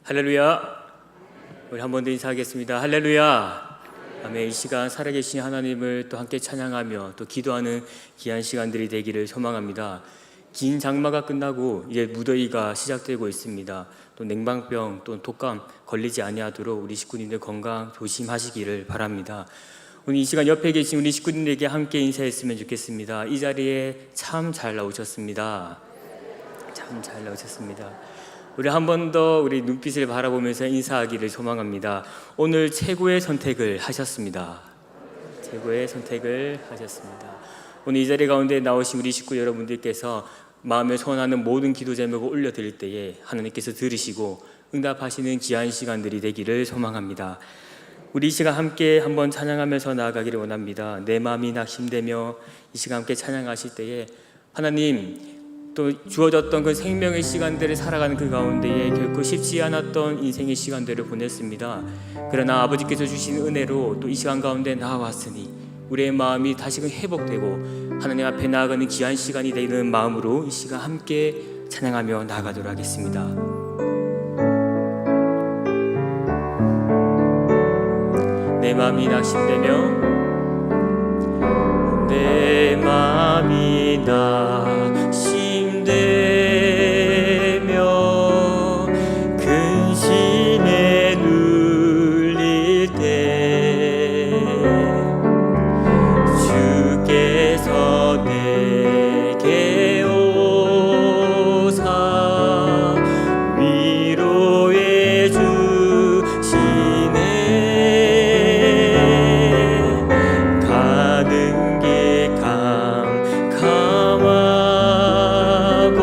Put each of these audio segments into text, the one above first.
할렐루야. 우리 한 번 더 인사하겠습니다. 할렐루야. 아멘. 이 시간 살아계신 하나님을 또 함께 찬양하며 또 기도하는 귀한 시간들이 되기를 소망합니다. 긴 장마가 끝나고 이제 무더위가 시작되고 있습니다. 또 냉방병 또 독감 걸리지 아니하도록 우리 식구님들 건강 조심하시기를 바랍니다. 오늘 이 시간 옆에 계신 우리 식구님들에게 함께 인사했으면 좋겠습니다. 이 자리에 참 잘 나오셨습니다. 참 잘 나오셨습니다. 우리 한 번 더 우리 눈빛을 바라보면서 인사하기를 소망합니다. 오늘 최고의 선택을 하셨습니다. 최고의 선택을 하셨습니다. 오늘 이 자리 가운데 나오신 우리 식구 여러분들께서 마음에 소원하는 모든 기도 제목을 올려드릴 때에 하나님께서 들으시고 응답하시는 귀한 시간들이 되기를 소망합니다. 우리 이 시간 함께 한번 찬양하면서 나아가기를 원합니다. 내 마음이 낙심되며 이 시간 함께 찬양하실 때에 하나님 또 주어졌던 그 생명의 시간들을 살아가는 그 가운데에 결코 쉽지 않았던 인생의 시간들을 보냈습니다. 그러나 아버지께서 주신 은혜로 또 이 시간 가운데 나와왔으니 우리의 마음이 다시금 회복되고 하나님 앞에 나아가는 귀한 시간이 되는 마음으로 이 시간 함께 찬양하며 나아가도록 하겠습니다. 내 마음이 낙심되며 내 마음이 낙심되며 근심에 눌릴 때 주께서 내게 오사 위로해 주시네. 가는 게 캄캄하고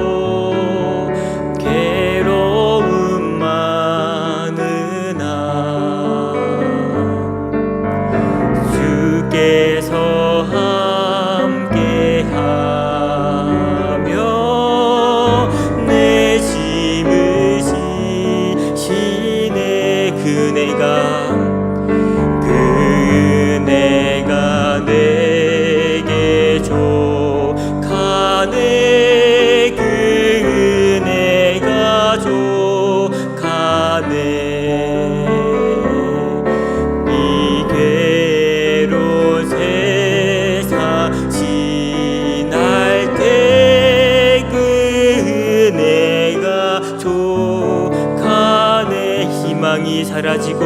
괴로움 많으나 주께서 함께하며 내 짐을 지시네. 그네가 내게 족하네. 그네가 족하네. 이 괴로운 세상 지날 때 그네가 족하네. 희망이 사라지고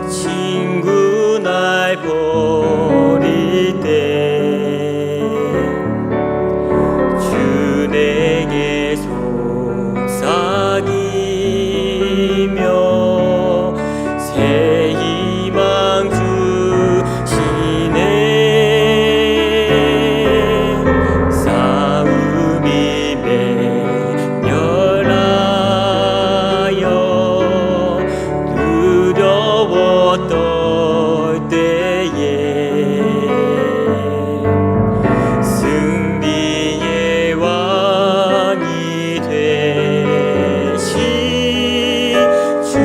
친구 날 버릴 때 주 내게 속삭이며 새 희망 주시네. 싸움이 맹렬하여 두려웠던 때에 승리의 왕이 되신 주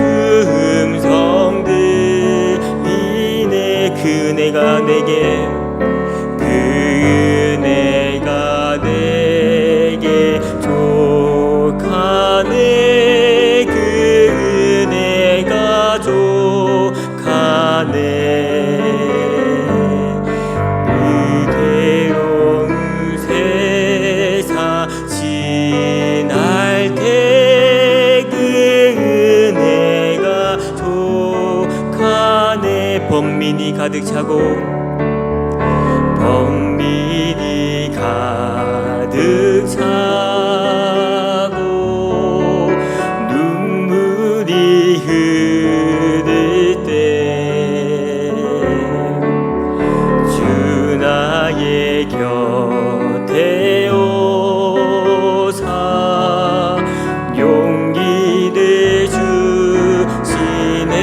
음성 들리네. 그네가 내게 족하네. 그네가 족하네. 이 괴로운 세상 지날 때 그네가 족하네. 범민이 가득 차고 눈물이 흐를 때 주 나의 곁에 오사 용기를 주시네.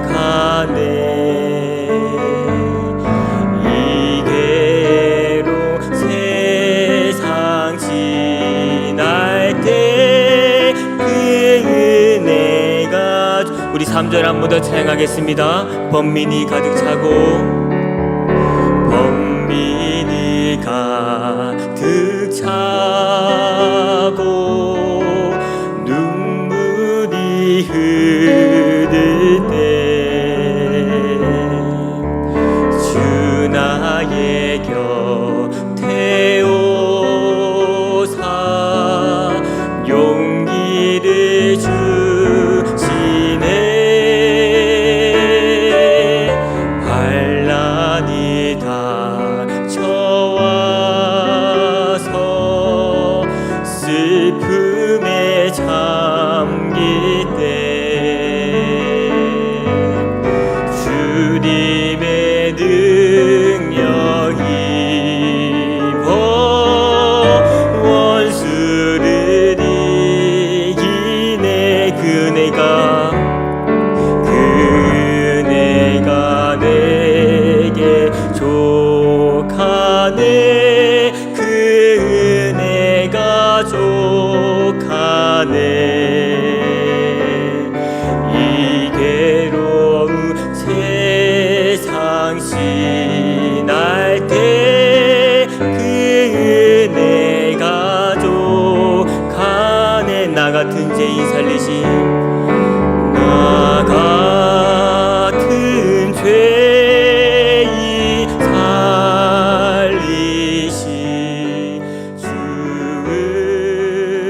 가네. 이계로 세상 지날 때 그 은혜가 우리 3절 한 번 더 찬양하겠습니다. 번민이 가득 차고 번민이 가득 차고 눈물이 흐를 때 주 나의 곁에 오사 용기를 주시네. 환난이 닥쳐와서 슬픔에 잠길 때 주님의 능력 입어 원수를 이기네. 그 은혜가 내게 족하네. 그 은혜가 족하네. 이괴로운 세상 지날 때 그 은혜가 족하네. 나 같은 죄인 살리심, 나 같은 죄인 살리신 주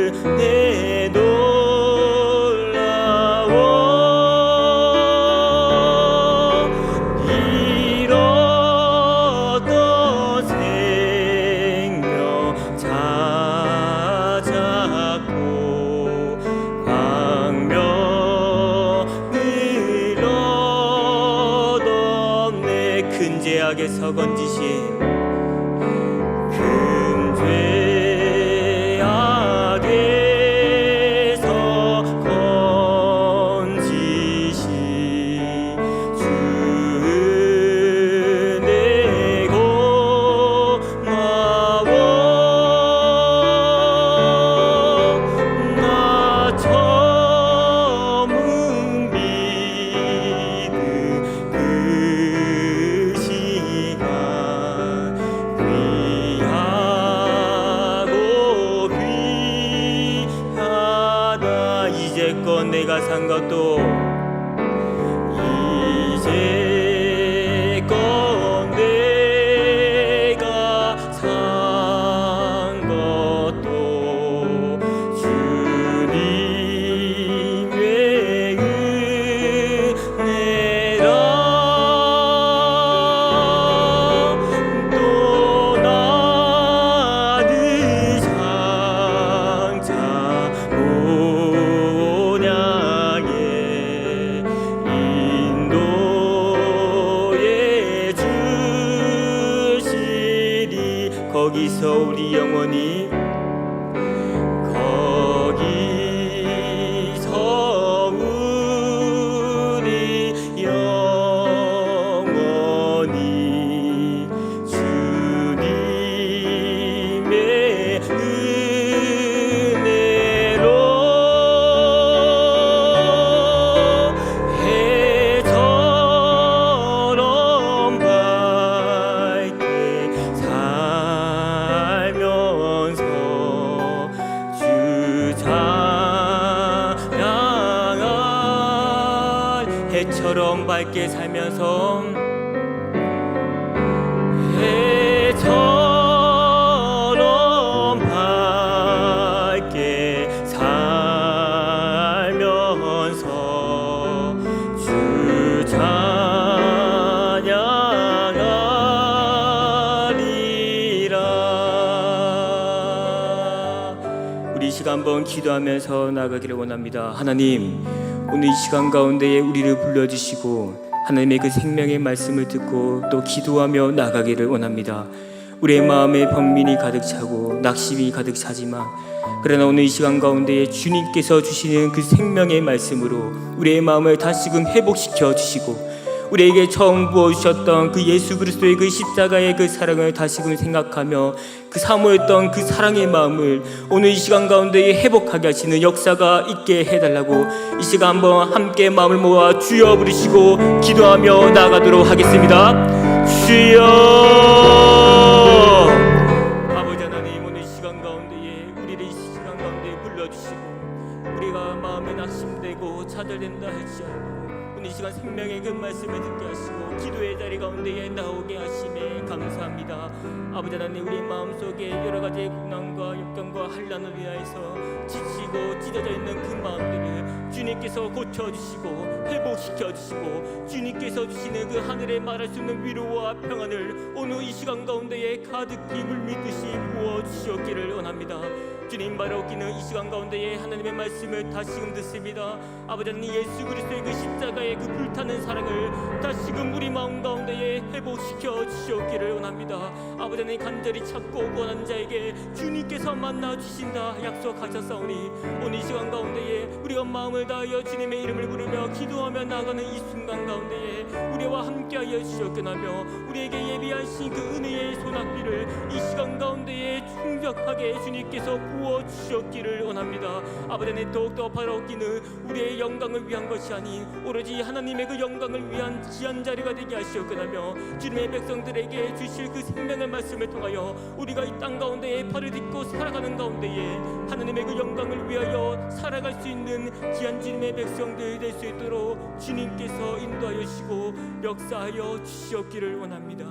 은혜 놀라워. 잃었던 생명 찾았고 광명을 얻었네. 큰 죄악에서 건지심, 큰 죄악에서 건지심 주 은혜 고마워. 나 처음 믿은 그 시간 귀하고 귀하다. 이제껏 내가 산 것도 이제껏 내가 산 것도 주님의 은혜라. 또 나를 장차 본향에 인도해 주시리. 거기서 우리 영원히, 거기서 우리 영원히 주님의 은혜로 해처럼 밝게 살면서 주 찬양할. 해처럼 밝게 살면서 해처럼 밝게 살면서 주 찬양하리라. 우리 이 시간 한번 기도하면서 나가기를 원합니다. 하나님, 오늘 이 시간 가운데에 우리를 불러주시고 하나님의 그 생명의 말씀을 듣고 또 기도하며 나가기를 원합니다. 우리의 마음에 번민이 가득 차고 낙심이 가득 차지만 그러나 오늘 이 시간 가운데에 주님께서 주시는 그 생명의 말씀으로 우리의 마음을 다시금 회복시켜 주시고, 우리에게 처음 부어주셨던 그 예수 그리스도의 그 십자가의 그 사랑을 다시금 생각하며 그 사모했던 그 사랑의 마음을 오늘 이 시간 가운데에 회복하게 하시는 역사가 있게 해달라고, 이 시간 한번 함께 마음을 모아 주여 부르시고 기도하며 나아가도록 하겠습니다. 주여. 아버지 하나님, 오늘 이 시간 가운데에 우리를 이 시간 가운데에 불러주시고, 우리가 마음에 낙심되고 좌절된다 할지라도 이 시간 생명의 그 말씀을 듣게 하시고 기도의 자리 가운데에 나오게 하심에 감사합니다. 아버지 하나님, 우리 마음속에 여러 가지의 고난과 역경과 환난을 위하여서 지치고 찢어져 있는 그 마음들을 주님께서 고쳐주시고 회복시켜주시고, 주님께서 주시는 그 하늘에 말할 수 없는 위로와 평안을 오늘 이 시간 가운데에 가득히 물밀듯이 부어주시옵기를 원합니다. 주님, 바라옵기는 이 시간 가운데에 하나님의 말씀을 다시금 듣습니다. 아버지 하나님, 예수 그리스도의 그 십자가의 그 불타는 사랑을 다시금 우리 마음 가운데에 회복시켜 주시옵기를 원합니다. 아버지 하나님, 간절히 찾고 원하는 자에게 주님께서 만나 주신다 약속하셨사오니 오늘 이 시간 가운데에 우리가 마음을 다하여 주님의 이름을 부르며 기도하며 나가는 이 순간 가운데에 우리와 함께하여 주시옵소서. 우리에게 예비하신 그 은혜의 소낙비를 이 시간 가운데에 충족하게 주님께서 부어 주셨기를 원합니다. 아버지 하나님, 더욱더 바라옵기는 우리의 영광을 위한 것이 아닌 오로지 하나님의 그 영광을 위한 귀한 자리가 되게 하시옵소서. 주님의 백성들에게 주실 그 생명의 말씀을 통하여 우리가 이 땅 가운데에 발을 딛고 살아가는 가운데에 하나님의 그 영광을 위하여 살아갈 수 있는 귀한 주님의 백성들 될 수 있도록 주님께서 인도하여 주시고 역사하여 주시옵기를 원합니다.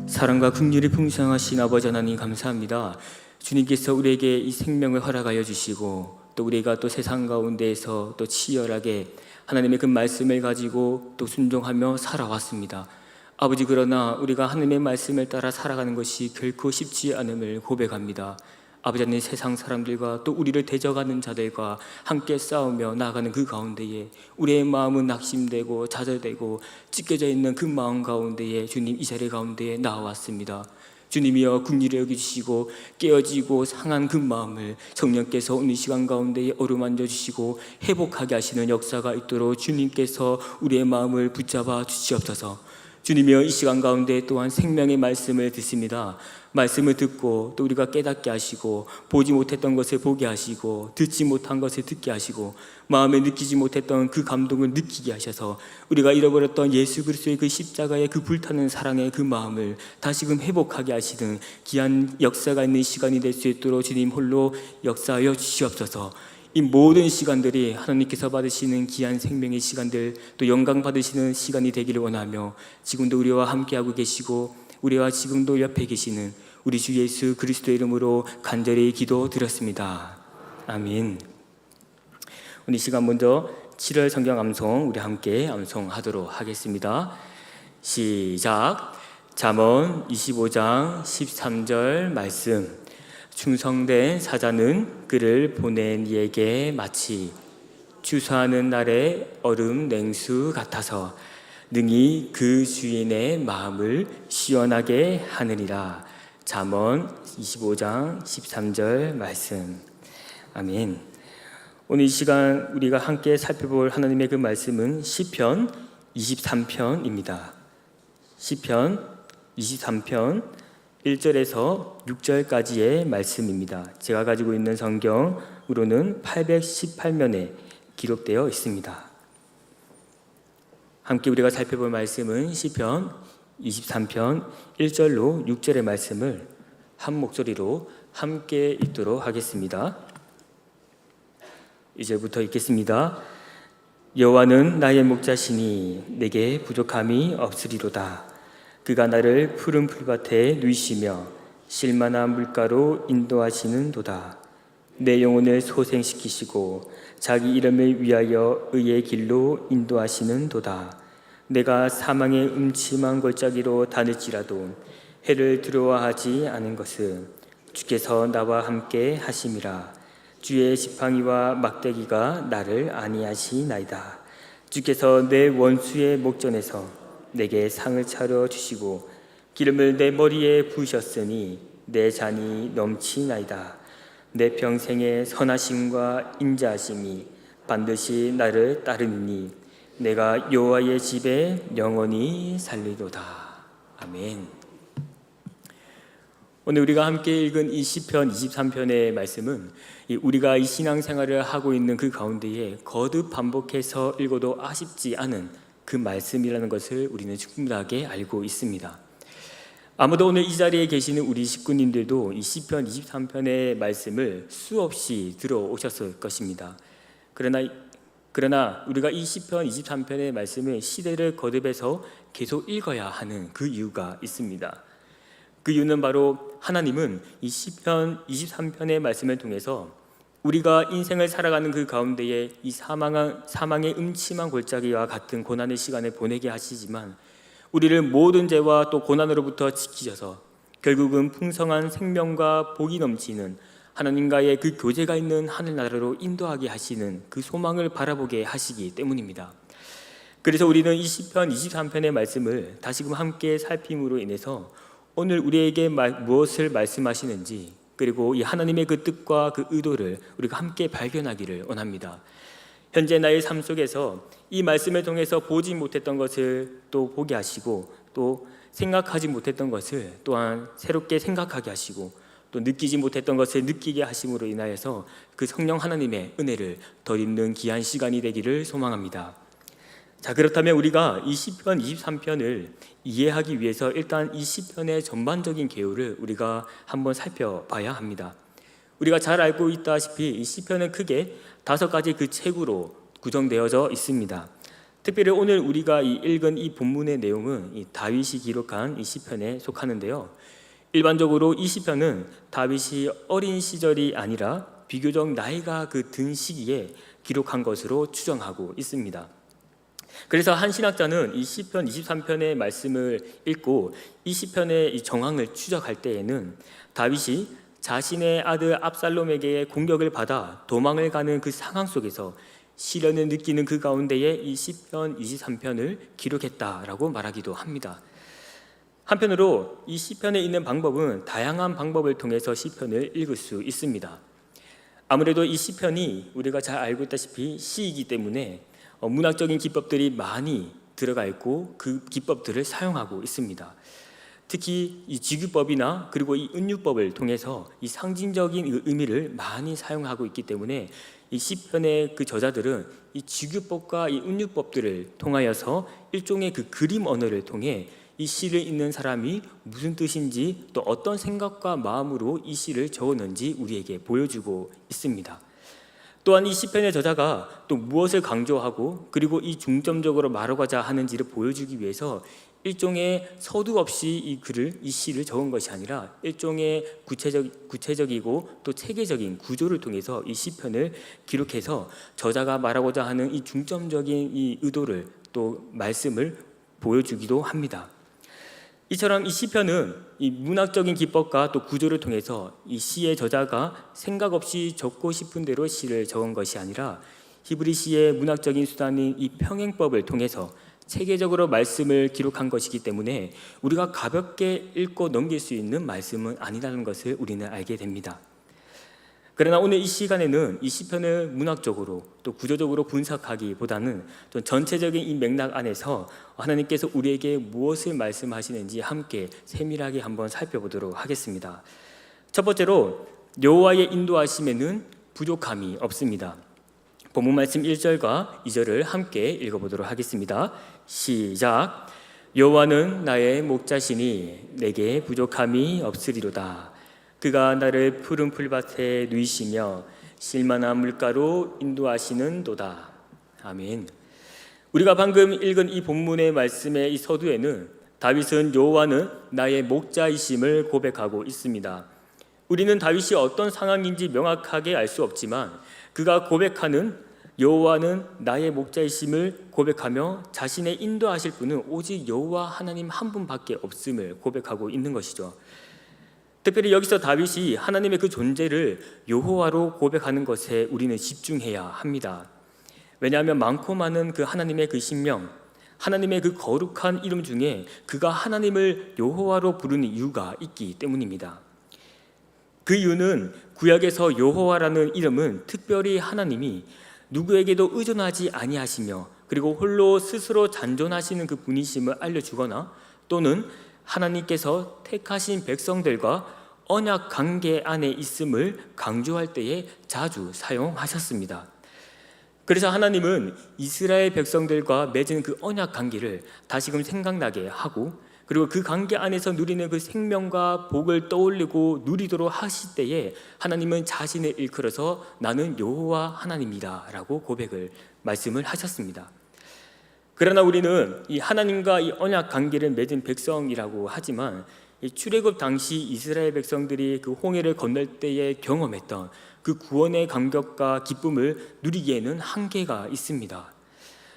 사랑과 긍휼이 풍성하신 아버지 하나님, 감사합니다. 주님께서 우리에게 이 생명을 허락하여 주시고, 또 우리가 또 세상 가운데에서 또 치열하게 하나님의 그 말씀을 가지고 또 순종하며 살아왔습니다. 아버지, 그러나 우리가 하나님의 말씀을 따라 살아가는 것이 결코 쉽지 않음을 고백합니다. 아버지 하나님, 세상 사람들과 또 우리를 대적하는 자들과 함께 싸우며 나아가는 그 가운데에 우리의 마음은 낙심되고 좌절되고 찢겨져 있는 그 마음 가운데에 주님, 이 자리 가운데에 나와왔습니다. 주님이여, 긍휼히 여겨주시고 깨어지고 상한 그 마음을 성령께서 오늘 시간 가운데에 어루만져 주시고 회복하게 하시는 역사가 있도록 주님께서 우리의 마음을 붙잡아 주시옵소서. 주님이여, 이 시간 가운데 또한 생명의 말씀을 듣습니다. 말씀을 듣고 또 우리가 깨닫게 하시고, 보지 못했던 것을 보게 하시고, 듣지 못한 것을 듣게 하시고, 마음에 느끼지 못했던 그 감동을 느끼게 하셔서 우리가 잃어버렸던 예수 그리스도의 그 십자가의 그 불타는 사랑의 그 마음을 다시금 회복하게 하시는 귀한 역사가 있는 시간이 될 수 있도록 주님 홀로 역사하여 주시옵소서. 이 모든 시간들이 하나님께서 받으시는 귀한 생명의 시간들, 또 영광 받으시는 시간이 되기를 원하며, 지금도 우리와 함께하고 계시고 우리와 지금도 옆에 계시는 우리 주 예수 그리스도의 이름으로 간절히 기도드렸습니다. 아멘. 오늘 이 시간 먼저 7월 성경 암송 우리 함께 암송하도록 하겠습니다. 시작. 잠언 25장 13절 말씀. 충성된 사자는 그를 보낸 이에게 마치 추수하는 날의 얼음 냉수 같아서 능히 그 주인의 마음을 시원하게 하느니라. 잠언 25장 13절 말씀. 아멘. 오늘 이 시간 우리가 함께 살펴볼 하나님의 그 말씀은 시편 23편입니다. 시편 23편 1절에서 6절까지의 말씀입니다. 제가 가지고 있는 성경으로는 818면에 기록되어 있습니다. 함께 우리가 살펴볼 말씀은 시편 23편 1절로 6절의 말씀을 한 목소리로 함께 읽도록 하겠습니다. 이제부터 읽겠습니다. 여호와는 나의 목자시니 내게 부족함이 없으리로다. 그가 나를 푸른 풀밭에 누이시며 실만한 물가로 인도하시는도다. 내 영혼을 소생시키시고 자기 이름을 위하여 의의 길로 인도하시는도다. 내가 사망의 음침한 골짜기로 다닐지라도 해를 두려워하지 않은 것은 주께서 나와 함께 하심이라. 주의 지팡이와 막대기가 나를 안위하시나이다. 주께서 내 원수의 목전에서 내게 상을 차려 주시고 기름을 내 머리에 부으셨으니 내 잔이 넘치나이다. 내 평생의 선하심과 인자하심이 반드시 나를 따르니 내가 여호와의 집에 영원히 살리로다. 아멘. 오늘 우리가 함께 읽은 이 시편 23편의 말씀은 우리가 이 신앙생활을 하고 있는 그 가운데에 거듭 반복해서 읽어도 아쉽지 않은 그 말씀이라는 것을 우리는 충분하게 알고 있습니다. 아마도 오늘 이 자리에 계시는 우리 식구님들도 이 시편 23편의 말씀을 수없이 들어오셨을 것입니다. 그러나 우리가 이 시편 23편의 말씀을 시대를 거듭해서 계속 읽어야 하는 그 이유가 있습니다. 그 이유는 바로 하나님은 이 시편 23편의 말씀을 통해서 우리가 인생을 살아가는 그 가운데에 이 사망의 음침한 골짜기와 같은 고난의 시간을 보내게 하시지만 우리를 모든 죄와 또 고난으로부터 지키셔서 결국은 풍성한 생명과 복이 넘치는 하나님과의 그 교제가 있는 하늘나라로 인도하게 하시는 그 소망을 바라보게 하시기 때문입니다. 그래서 우리는 이 시편 23편의 말씀을 다시금 함께 살핌으로 인해서 오늘 우리에게 무엇을 말씀하시는지, 그리고 이 하나님의 그 뜻과 그 의도를 우리가 함께 발견하기를 원합니다. 현재 나의 삶 속에서 이 말씀을 통해서 보지 못했던 것을 또 보게 하시고, 또 생각하지 못했던 것을 또한 새롭게 생각하게 하시고, 또 느끼지 못했던 것을 느끼게 하심으로 인하여서 그 성령 하나님의 은혜를 덧입는 귀한 시간이 되기를 소망합니다. 자, 그렇다면 우리가 이 시편 23편을 이해하기 위해서 일단 이 시편의 전반적인 개요를 우리가 한번 살펴봐야 합니다. 우리가 잘 알고 있다시피 이 시편은 크게 5가지 그 책으로 구성되어져 있습니다. 특별히 오늘 우리가 읽은 이 본문의 내용은 이 다윗이 기록한 이 시편에 속하는데요. 일반적으로 이 시편은 다윗이 어린 시절이 아니라 비교적 나이가 그 든 시기에 기록한 것으로 추정하고 있습니다. 그래서 한 신학자는 이 시편 23편의 말씀을 읽고 이 시편의 이 정황을 추적할 때에는 다윗이 자신의 아들 압살롬에게 공격을 받아 도망을 가는 그 상황 속에서 시련을 느끼는 그 가운데에 이 시편 23편을 기록했다라고 말하기도 합니다. 한편으로 이 시편에 있는 방법은 다양한 방법을 통해서 시편을 읽을 수 있습니다. 아무래도 이 시편이 우리가 잘 알고 있다시피 시이기 때문에 문학적인 기법들이 많이 들어가 있고 그 기법들을 사용하고 있습니다. 특히 이 지규법이나 그리고 이 은유법을 통해서 이 상징적인 의미를 많이 사용하고 있기 때문에 이 시편의 그 저자들은 이 지규법과 이 은유법들을 통하여서 일종의 그 그림 언어를 통해 이 시를 읽는 사람이 무슨 뜻인지 또 어떤 생각과 마음으로 이 시를 적었는지 우리에게 보여주고 있습니다. 또한 이 시편의 저자가 또 무엇을 강조하고 그리고 이 중점적으로 말하고자 하는지를 보여주기 위해서 일종의 서두 없이 이 시를 적은 것이 아니라 일종의 구체적이고 또 체계적인 구조를 통해서 이 시편을 기록해서 저자가 말하고자 하는 이 중점적인 이 의도를 또 말씀을 보여주기도 합니다. 이처럼 이 시편은 이 문학적인 기법과 또 구조를 통해서 이 시의 저자가 생각 없이 적고 싶은 대로 시를 적은 것이 아니라 히브리 시의 문학적인 수단인 이 평행법을 통해서 체계적으로 말씀을 기록한 것이기 때문에 우리가 가볍게 읽고 넘길 수 있는 말씀은 아니라는 것을 우리는 알게 됩니다. 그러나 오늘 이 시간에는 이 시편을 문학적으로 또 구조적으로 분석하기보다는 좀 전체적인 이 맥락 안에서 하나님께서 우리에게 무엇을 말씀하시는지 함께 세밀하게 한번 살펴보도록 하겠습니다. 첫 번째로 여호와의 인도하심에는 부족함이 없습니다. 본문 말씀 1절과 2절을 함께 읽어보도록 하겠습니다. 시작. 여호와는 나의 목자시니 내게 부족함이 없으리로다. 그가 나를 푸른 풀밭에 누이시며 실만한 물가로 인도하시는도다. 아멘. 우리가 방금 읽은 이 본문의 말씀의 이 서두에는 다윗은 여호와는 나의 목자이심을 고백하고 있습니다. 우리는 다윗이 어떤 상황인지 명확하게 알 수 없지만 그가 고백하는 여호와는 나의 목자이심을 고백하며 자신의 인도하실 분은 오직 여호와 하나님 한 분밖에 없음을 고백하고 있는 것이죠. 특별히 여기서 다윗이 하나님의 그 존재를 여호와로 고백하는 것에 우리는 집중해야 합니다. 왜냐하면 많고 많은 그 하나님의 그 신명, 하나님의 그 거룩한 이름 중에 그가 하나님을 여호와로 부르는 이유가 있기 때문입니다. 그 이유는 구약에서 여호와라는 이름은 특별히 하나님이 누구에게도 의존하지 아니하시며 그리고 홀로 스스로 잔존하시는 그 분이심을 알려주거나 또는 하나님께서 택하신 백성들과 언약 관계 안에 있음을 강조할 때에 자주 사용하셨습니다. 그래서 하나님은 이스라엘 백성들과 맺은 그 언약 관계를 다시금 생각나게 하고 그리고 그 관계 안에서 누리는 그 생명과 복을 떠올리고 누리도록 하실 때에 하나님은 자신을 일컬어서 나는 여호와 하나님이다 라고 말씀을 하셨습니다. 그러나 우리는 이 하나님과 이 언약 관계를 맺은 백성이라고 하지만 이 출애굽 당시 이스라엘 백성들이 그 홍해를 건널 때에 경험했던 그 구원의 감격과 기쁨을 누리기에는 한계가 있습니다.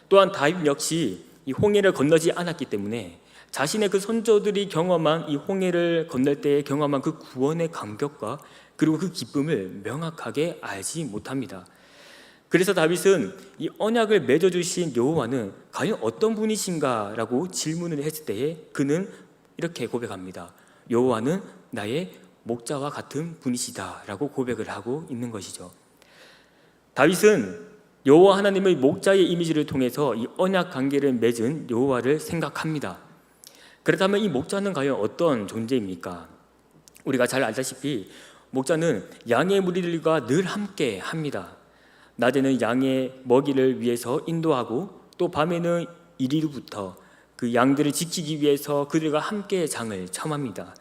또한 다윗 역시 이 홍해를 건너지 않았기 때문에 자신의 그 선조들이 경험한 이 홍해를 건널 때에 경험한 그 구원의 감격과 그리고 그 기쁨을 명확하게 알지 못합니다. 그래서 다윗은 이 언약을 맺어주신 여호와는 과연 어떤 분이신가라고 질문을 했을 때에 그는 이렇게 고백합니다. 여호와는 나의 목자와 같은 분이시다라고 고백을 하고 있는 것이죠. 다윗은 여호와 하나님의 목자의 이미지를 통해서 이 언약 관계를 맺은 여호와를 생각합니다. 그렇다면 이 목자는 과연 어떤 존재입니까? 우리가 잘 알다시피 목자는 양의 무리들과 늘 함께 합니다. 낮에는 양의 먹이를 위해서 인도하고 또 밤에는 이리로부터 그 양들을 지키기 위해서 그들과 함께 장을 청합니다.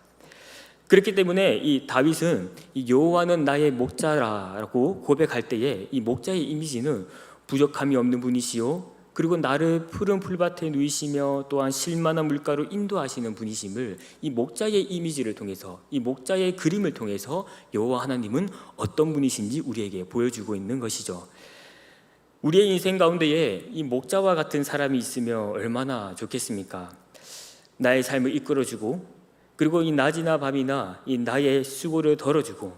그렇기 때문에 이 다윗은 이 여호와는 나의 목자라고 고백할 때에 이 목자의 이미지는 부족함이 없는 분이시요 그리고 나를 푸른 풀밭에 누이시며 또한 쉴만한 물가로 인도하시는 분이심을 이 목자의 이미지를 통해서 이 목자의 그림을 통해서 여호와 하나님은 어떤 분이신지 우리에게 보여주고 있는 것이죠. 우리의 인생 가운데에 이 목자와 같은 사람이 있으면 얼마나 좋겠습니까? 나의 삶을 이끌어주고 그리고 이 낮이나 밤이나 이 나의 수고를 덜어주고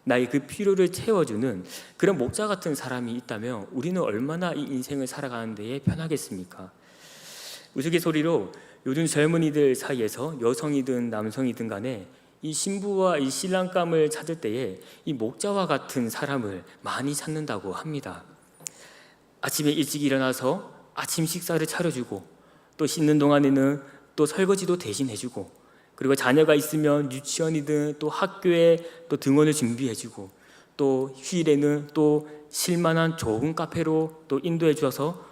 나의 그 필요를 채워주는 그런 목자 같은 사람이 있다면 우리는 얼마나 이 인생을 살아가는 데에 편하겠습니까? 우스갯소리로 요즘 젊은이들 사이에서 여성이든 남성이든 간에 이 신부와 이 신랑감을 찾을 때에 이 목자와 같은 사람을 많이 찾는다고 합니다. 아침에 일찍 일어나서 아침 식사를 차려주고 또 씻는 동안에는 또 설거지도 대신 해주고 그리고 자녀가 있으면 유치원이든 또 학교에 또 등원을 준비해주고 또 휴일에는 또 쉴만한 좋은 카페로 또 인도해 주어서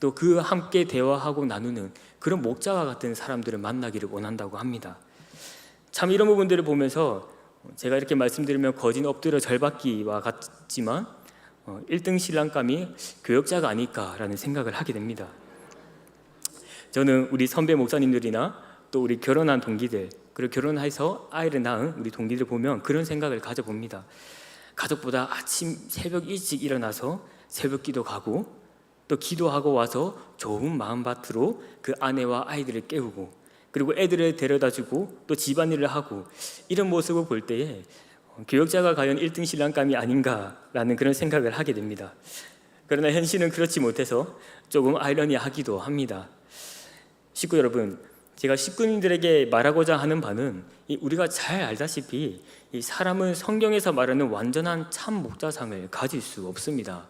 또 그 함께 대화하고 나누는 그런 목자와 같은 사람들을 만나기를 원한다고 합니다. 참 이런 부분들을 보면서 제가 이렇게 말씀드리면 거진 엎드려 절받기와 같지만 1등 신랑감이 교역자가 아닐까라는 생각을 하게 됩니다. 저는 우리 선배 목사님들이나 또 우리 결혼한 동기들 그리고 결혼해서 아이를 낳은 우리 동기들 보면 그런 생각을 가져봅니다. 가족보다 아침 새벽 일찍 일어나서 새벽 기도 가고 또 기도하고 와서 좋은 마음밭으로 그 아내와 아이들을 깨우고 그리고 애들을 데려다주고 또 집안일을 하고 이런 모습을 볼 때에 교역자가 과연 1등 신랑감이 아닌가라는 그런 생각을 하게 됩니다. 그러나 현실은 그렇지 못해서 조금 아이러니하기도 합니다. 식구 여러분, 제가 식구님들에게 말하고자 하는 바는 우리가 잘 알다시피 이 사람은 성경에서 말하는 완전한 참 목자상을 가질 수 없습니다.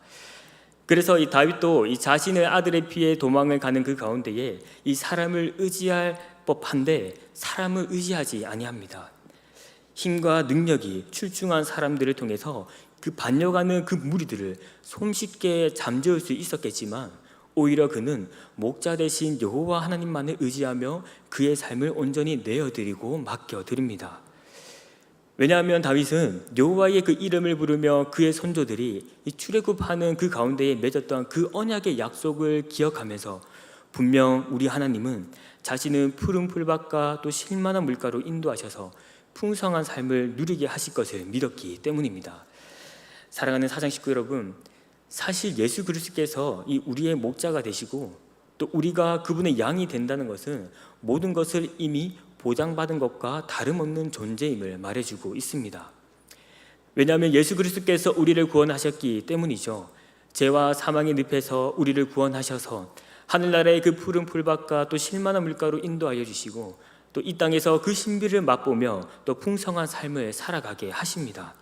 그래서 이 다윗도 이 자신의 아들의 피해 도망을 가는 그 가운데에 이 사람을 의지할 법한데 사람을 의지하지 아니합니다. 힘과 능력이 출중한 사람들을 통해서 그 반려가는 그 무리들을 손쉽게 잠재울 수 있었겠지만 오히려 그는 목자 대신 여호와 하나님만을 의지하며 그의 삶을 온전히 내어드리고 맡겨드립니다. 왜냐하면 다윗은 여호와의 그 이름을 부르며 그의 선조들이 이 출애굽하는 그 가운데에 맺었던 그 언약의 약속을 기억하면서 분명 우리 하나님은 자신은 푸른 풀밭과 또 쉴만한 물가로 인도하셔서 풍성한 삶을 누리게 하실 것을 믿었기 때문입니다. 사랑하는 사장 식구 여러분, 사실 예수 그리스도께서 이 우리의 목자가 되시고 또 우리가 그분의 양이 된다는 것은 모든 것을 이미 보장받은 것과 다름없는 존재임을 말해주고 있습니다. 왜냐하면 예수 그리스도께서 우리를 구원하셨기 때문이죠. 죄와 사망의 늪에서 우리를 구원하셔서 하늘나라의 그 푸른 풀밭과 또 실만한 물가로 인도하여 주시고 또 이 땅에서 그 신비를 맛보며 또 풍성한 삶을 살아가게 하십니다.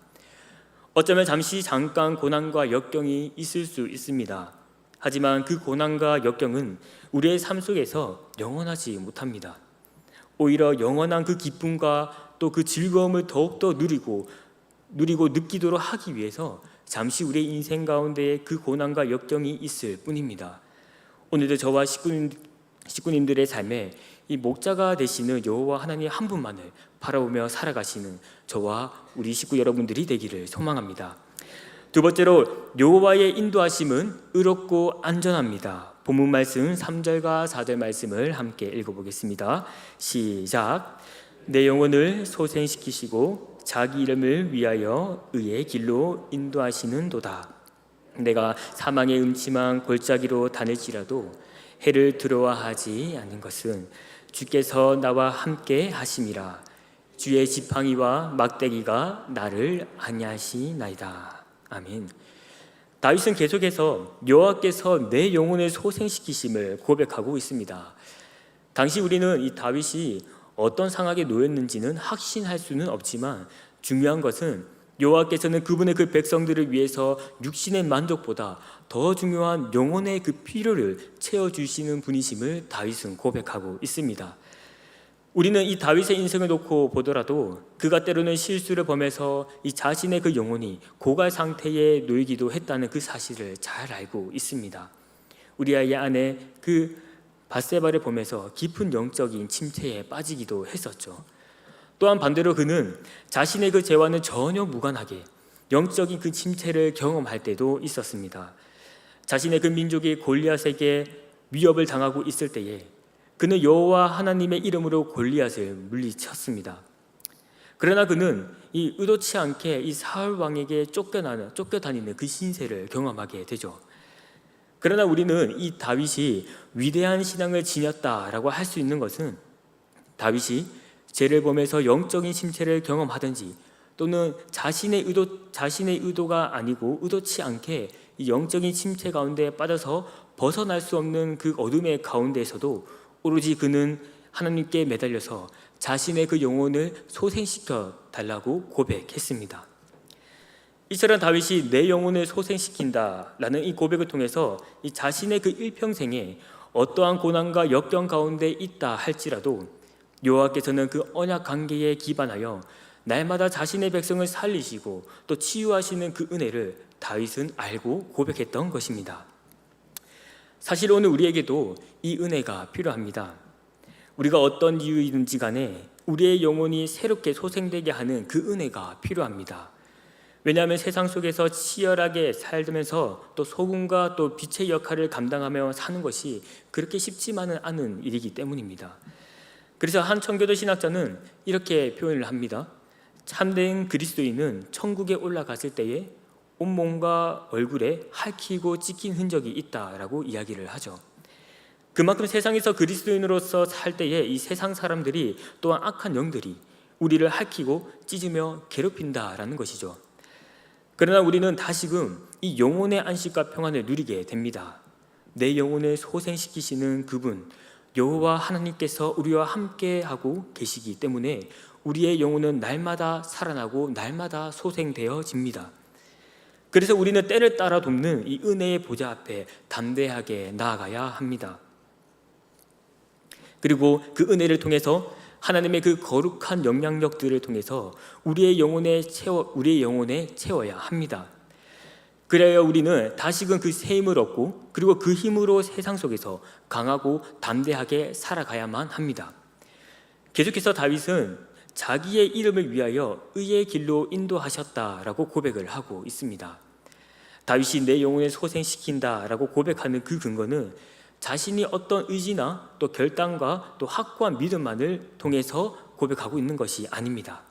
어쩌면 잠깐 고난과 역경이 있을 수 있습니다. 하지만 그 고난과 역경은 우리의 삶 속에서 영원하지 못합니다. 오히려 영원한 그 기쁨과 또 그 즐거움을 더욱더 누리고 느끼도록 하기 위해서 잠시 우리의 인생 가운데 그 고난과 역경이 있을 뿐입니다. 오늘도 저와 식구님들의 삶에 이 목자가 되시는 여호와 하나님 한 분만을 바라보며 살아가시는 저와 우리 식구 여러분들이 되기를 소망합니다. 두 번째로, 여호와의 인도하심은 의롭고 안전합니다. 본문 말씀 3절과 4절 말씀을 함께 읽어보겠습니다. 시작. 내 영혼을 소생시키시고 자기 이름을 위하여 의의 길로 인도하시는도다. 내가 사망의 음침한 골짜기로 다닐지라도 해를 두려워하지 않는 것은 주께서 나와 함께 하심이라. 주의 지팡이와 막대기가 나를 안위하시나이다. 아멘. 다윗은 계속해서 여호와께서 내 영혼을 소생시키심을 고백하고 있습니다. 당시 우리는 이 다윗이 어떤 상황에 놓였는지는 확신할 수는 없지만 중요한 것은 여호와께서는 그분의 그 백성들을 위해서 육신의 만족보다 더 중요한 영혼의 그 필요를 채워주시는 분이심을 다윗은 고백하고 있습니다. 우리는 이 다윗의 인생을 놓고 보더라도 그가 때로는 실수를 범해서 이 자신의 그 영혼이 고갈 상태에 놓이기도 했다는 그 사실을 잘 알고 있습니다. 우리아의 아내 그 밧세바를 보면서 깊은 영적인 침체에 빠지기도 했었죠. 또한 반대로 그는 자신의 그 죄와는 전혀 무관하게 영적인 그 침체를 경험할 때도 있었습니다. 자신의 그 민족이 골리앗에게 위협을 당하고 있을 때에 그는 여호와 하나님의 이름으로 골리앗을 물리쳤습니다. 그러나 그는 이 의도치 않게 이 사울 왕에게 쫓겨다니는 그 신세를 경험하게 되죠. 그러나 우리는 이 다윗이 위대한 신앙을 지녔다라고 할 수 있는 것은 다윗이 죄를 범해서 영적인 침체를 경험하든지 또는 자신의 의도가 아니고 의도치 않게 이 영적인 침체 가운데 빠져서 벗어날 수 없는 그 어둠의 가운데에서도 오로지 그는 하나님께 매달려서 자신의 그 영혼을 소생시켜 달라고 고백했습니다. 이처럼 다윗이 내 영혼을 소생시킨다라는 이 고백을 통해서 이 자신의 그 일평생에 어떠한 고난과 역경 가운데 있다 할지라도 여호와께서는 그 언약 관계에 기반하여 날마다 자신의 백성을 살리시고 또 치유하시는 그 은혜를 다윗은 알고 고백했던 것입니다. 사실 오늘 우리에게도 이 은혜가 필요합니다. 우리가 어떤 이유이든지 간에 우리의 영혼이 새롭게 소생되게 하는 그 은혜가 필요합니다. 왜냐하면 세상 속에서 치열하게 살면서 또 소금과 또 빛의 역할을 감당하며 사는 것이 그렇게 쉽지만은 않은 일이기 때문입니다. 그래서 한 청교도 신학자는 이렇게 표현을 합니다. 참된 그리스도인은 천국에 올라갔을 때에 온몸과 얼굴에 핥히고 찢긴 흔적이 있다라고 이야기를 하죠. 그만큼 세상에서 그리스도인으로서 살 때에 이 세상 사람들이 또한 악한 영들이 우리를 핥히고 찢으며 괴롭힌다라는 것이죠. 그러나 우리는 다시금 이 영혼의 안식과 평안을 누리게 됩니다. 내 영혼을 소생시키시는 그분 여호와 하나님께서 우리와 함께하고 계시기 때문에 우리의 영혼은 날마다 살아나고 날마다 소생되어집니다. 그래서 우리는 때를 따라 돕는 이 은혜의 보좌 앞에 담대하게 나아가야 합니다. 그리고 그 은혜를 통해서 하나님의 그 거룩한 영향력들을 통해서 우리의 영혼에 채워야 합니다. 그래야 우리는 다시금 그 새 힘을 얻고 그리고 그 힘으로 세상 속에서 강하고 담대하게 살아가야만 합니다. 계속해서 다윗은 자기의 이름을 위하여 의의 길로 인도하셨다라고 고백을 하고 있습니다. 다윗이 내 영혼을 소생시킨다라고 고백하는 그 근거는 자신이 어떤 의지나 또 결단과 또 확고한 믿음만을 통해서 고백하고 있는 것이 아닙니다.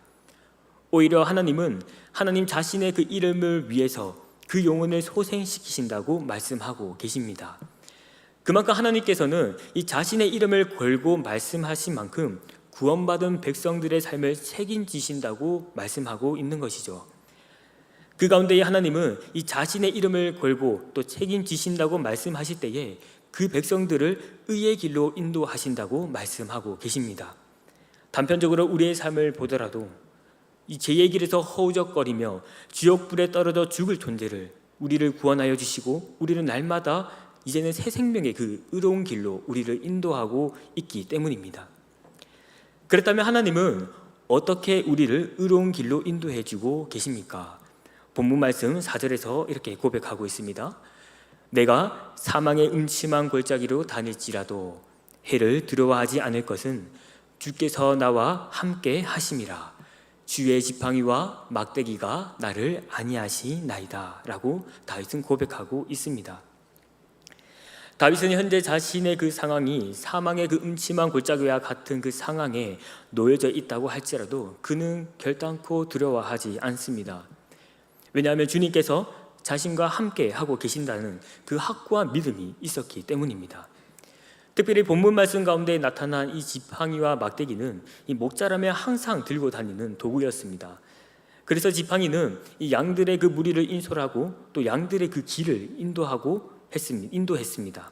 오히려 하나님은 하나님 자신의 그 이름을 위해서 그 영혼을 소생시키신다고 말씀하고 계십니다. 그만큼 하나님께서는 이 자신의 이름을 걸고 말씀하신 만큼 구원받은 백성들의 삶을 책임지신다고 말씀하고 있는 것이죠. 그 가운데에 하나님은 이 자신의 이름을 걸고 또 책임지신다고 말씀하실 때에 그 백성들을 의의 길로 인도하신다고 말씀하고 계십니다. 단편적으로 우리의 삶을 보더라도 이 죄의 길에서 허우적거리며 지옥불에 떨어져 죽을 존재를 우리를 구원하여 주시고 우리는 날마다 이제는 새 생명의 그 의로운 길로 우리를 인도하고 있기 때문입니다. 그렇다면 하나님은 어떻게 우리를 의로운 길로 인도해 주고 계십니까? 본문 말씀 4절에서 이렇게 고백하고 있습니다. 내가 사망의 음침한 골짜기로 다닐지라도 해를 두려워하지 않을 것은 주께서 나와 함께 하심이라. 주의 지팡이와 막대기가 나를 안위하시나이다 라고 다윗은 고백하고 있습니다. 다윗은 현재 자신의 그 상황이 사망의 그 음침한 골짜기와 같은 그 상황에 놓여져 있다고 할지라도 그는 결단코 두려워하지 않습니다. 왜냐하면 주님께서 자신과 함께 하고 계신다는 그 확고한 믿음이 있었기 때문입니다. 특별히 본문 말씀 가운데 나타난 이 지팡이와 막대기는 이 목자라면 항상 들고 다니는 도구였습니다. 그래서 지팡이는 이 양들의 그 무리를 인솔하고 또 양들의 그 길을 인도했습니다.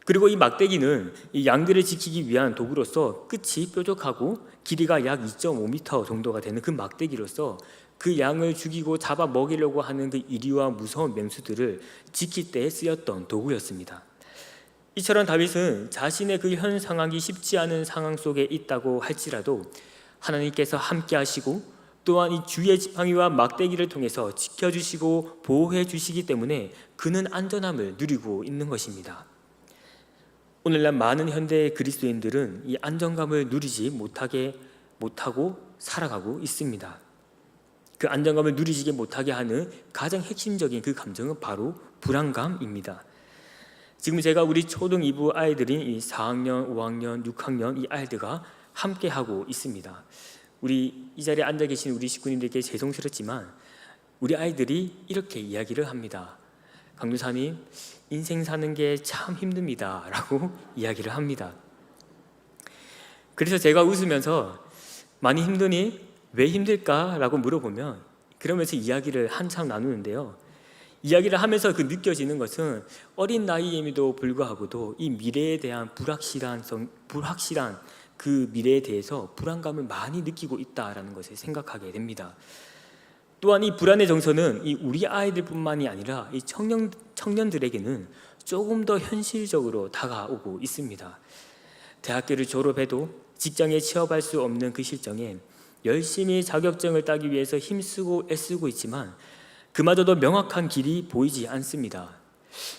그리고 이 막대기는 이 양들을 지키기 위한 도구로서 끝이 뾰족하고 길이가 약 2.5m 정도가 되는 그 막대기로서 그 양을 죽이고 잡아 먹이려고 하는 그 이리와 무서운 맹수들을 지킬 때에 쓰였던 도구였습니다. 이처럼 다윗은 자신의 그 현 상황이 쉽지 않은 상황 속에 있다고 할지라도 하나님께서 함께 하시고 또한 이 주의 지팡이와 막대기를 통해서 지켜주시고 보호해 주시기 때문에 그는 안전함을 누리고 있는 것입니다. 오늘날 많은 현대 그리스도인들은 이 안정감을 누리지 못하고 살아가고 있습니다. 그 안정감을 누리지 못하게 하는 가장 핵심적인 그 감정은 바로 불안감입니다. 지금 제가 우리 초등 2부 아이들인 이 4학년, 5학년, 6학년 이 아이들과 함께 하고 있습니다. 우리 이 자리에 앉아 계신 우리 식구님들께 죄송스럽지만 우리 아이들이 이렇게 이야기를 합니다. 강도사님, 인생 사는 게 참 힘듭니다 라고 이야기를 합니다. 그래서 제가 웃으면서 많이 힘드니? 왜 힘들까? 라고 물어보면 그러면서 이야기를 한참 나누는데요. 이야기를 하면서 그 느껴지는 것은 어린 나이임에도 불구하고도 이 미래에 대한 불확실한 그 미래에 대해서 불안감을 많이 느끼고 있다라는 것을 생각하게 됩니다. 또한 이 불안의 정서는 이 우리 아이들뿐만이 아니라 이 청년들에게는 조금 더 현실적으로 다가오고 있습니다. 대학교를 졸업해도 직장에 취업할 수 없는 그 실정에 열심히 자격증을 따기 위해서 힘쓰고 애쓰고 있지만 그마저도 명확한 길이 보이지 않습니다.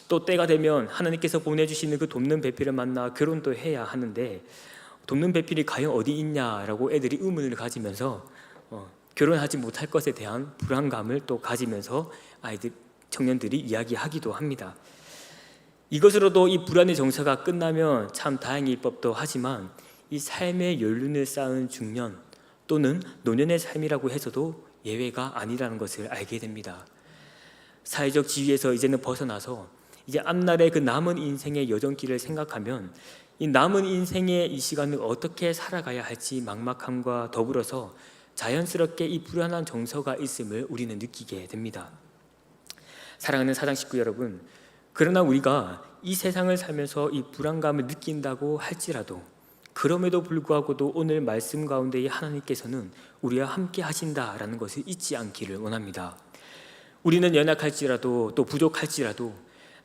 또 때가 되면 하나님께서 보내주시는 그 돕는 배필을 만나 결혼도 해야 하는데 돕는 배필이 과연 어디 있냐라고 애들이 의문을 가지면서 결혼하지 못할 것에 대한 불안감을 또 가지면서 청년들이 이야기하기도 합니다. 이것으로도 이 불안의 정서가 끝나면 참 다행일 법도 하지만 이 삶의 연륜을 쌓은 중년 또는 노년의 삶이라고 해서도 예외가 아니라는 것을 알게 됩니다. 사회적 지위에서 이제는 벗어나서 이제 앞날의 그 남은 인생의 여정길을 생각하면 이 남은 인생의 이 시간을 어떻게 살아가야 할지 막막함과 더불어서 자연스럽게 이 불안한 정서가 있음을 우리는 느끼게 됩니다. 사랑하는 사장 식구 여러분, 그러나 우리가 이 세상을 살면서 이 불안감을 느낀다고 할지라도 그럼에도 불구하고도 오늘 말씀 가운데 하나님께서는 우리와 함께 하신다라는 것을 잊지 않기를 원합니다. 우리는 연약할지라도 또 부족할지라도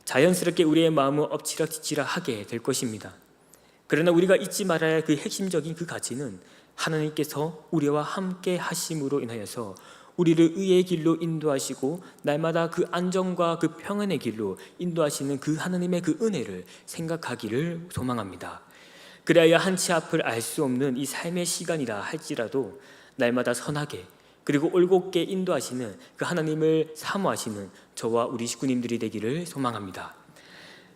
자연스럽게 우리의 마음은 엎치락뒤치락하게 될 것입니다. 그러나 우리가 잊지 말아야 할 그 핵심적인 그 가치는 하나님께서 우리와 함께 하심으로 인하여서 우리를 의의 길로 인도하시고 날마다 그 안정과 그 평안의 길로 인도하시는 그 하나님의 그 은혜를 생각하기를 소망합니다. 그래야 한치 앞을 알 수 없는 이 삶의 시간이라 할지라도 날마다 선하게 그리고 올곧게 인도하시는 그 하나님을 사모하시는 저와 우리 식구님들이 되기를 소망합니다.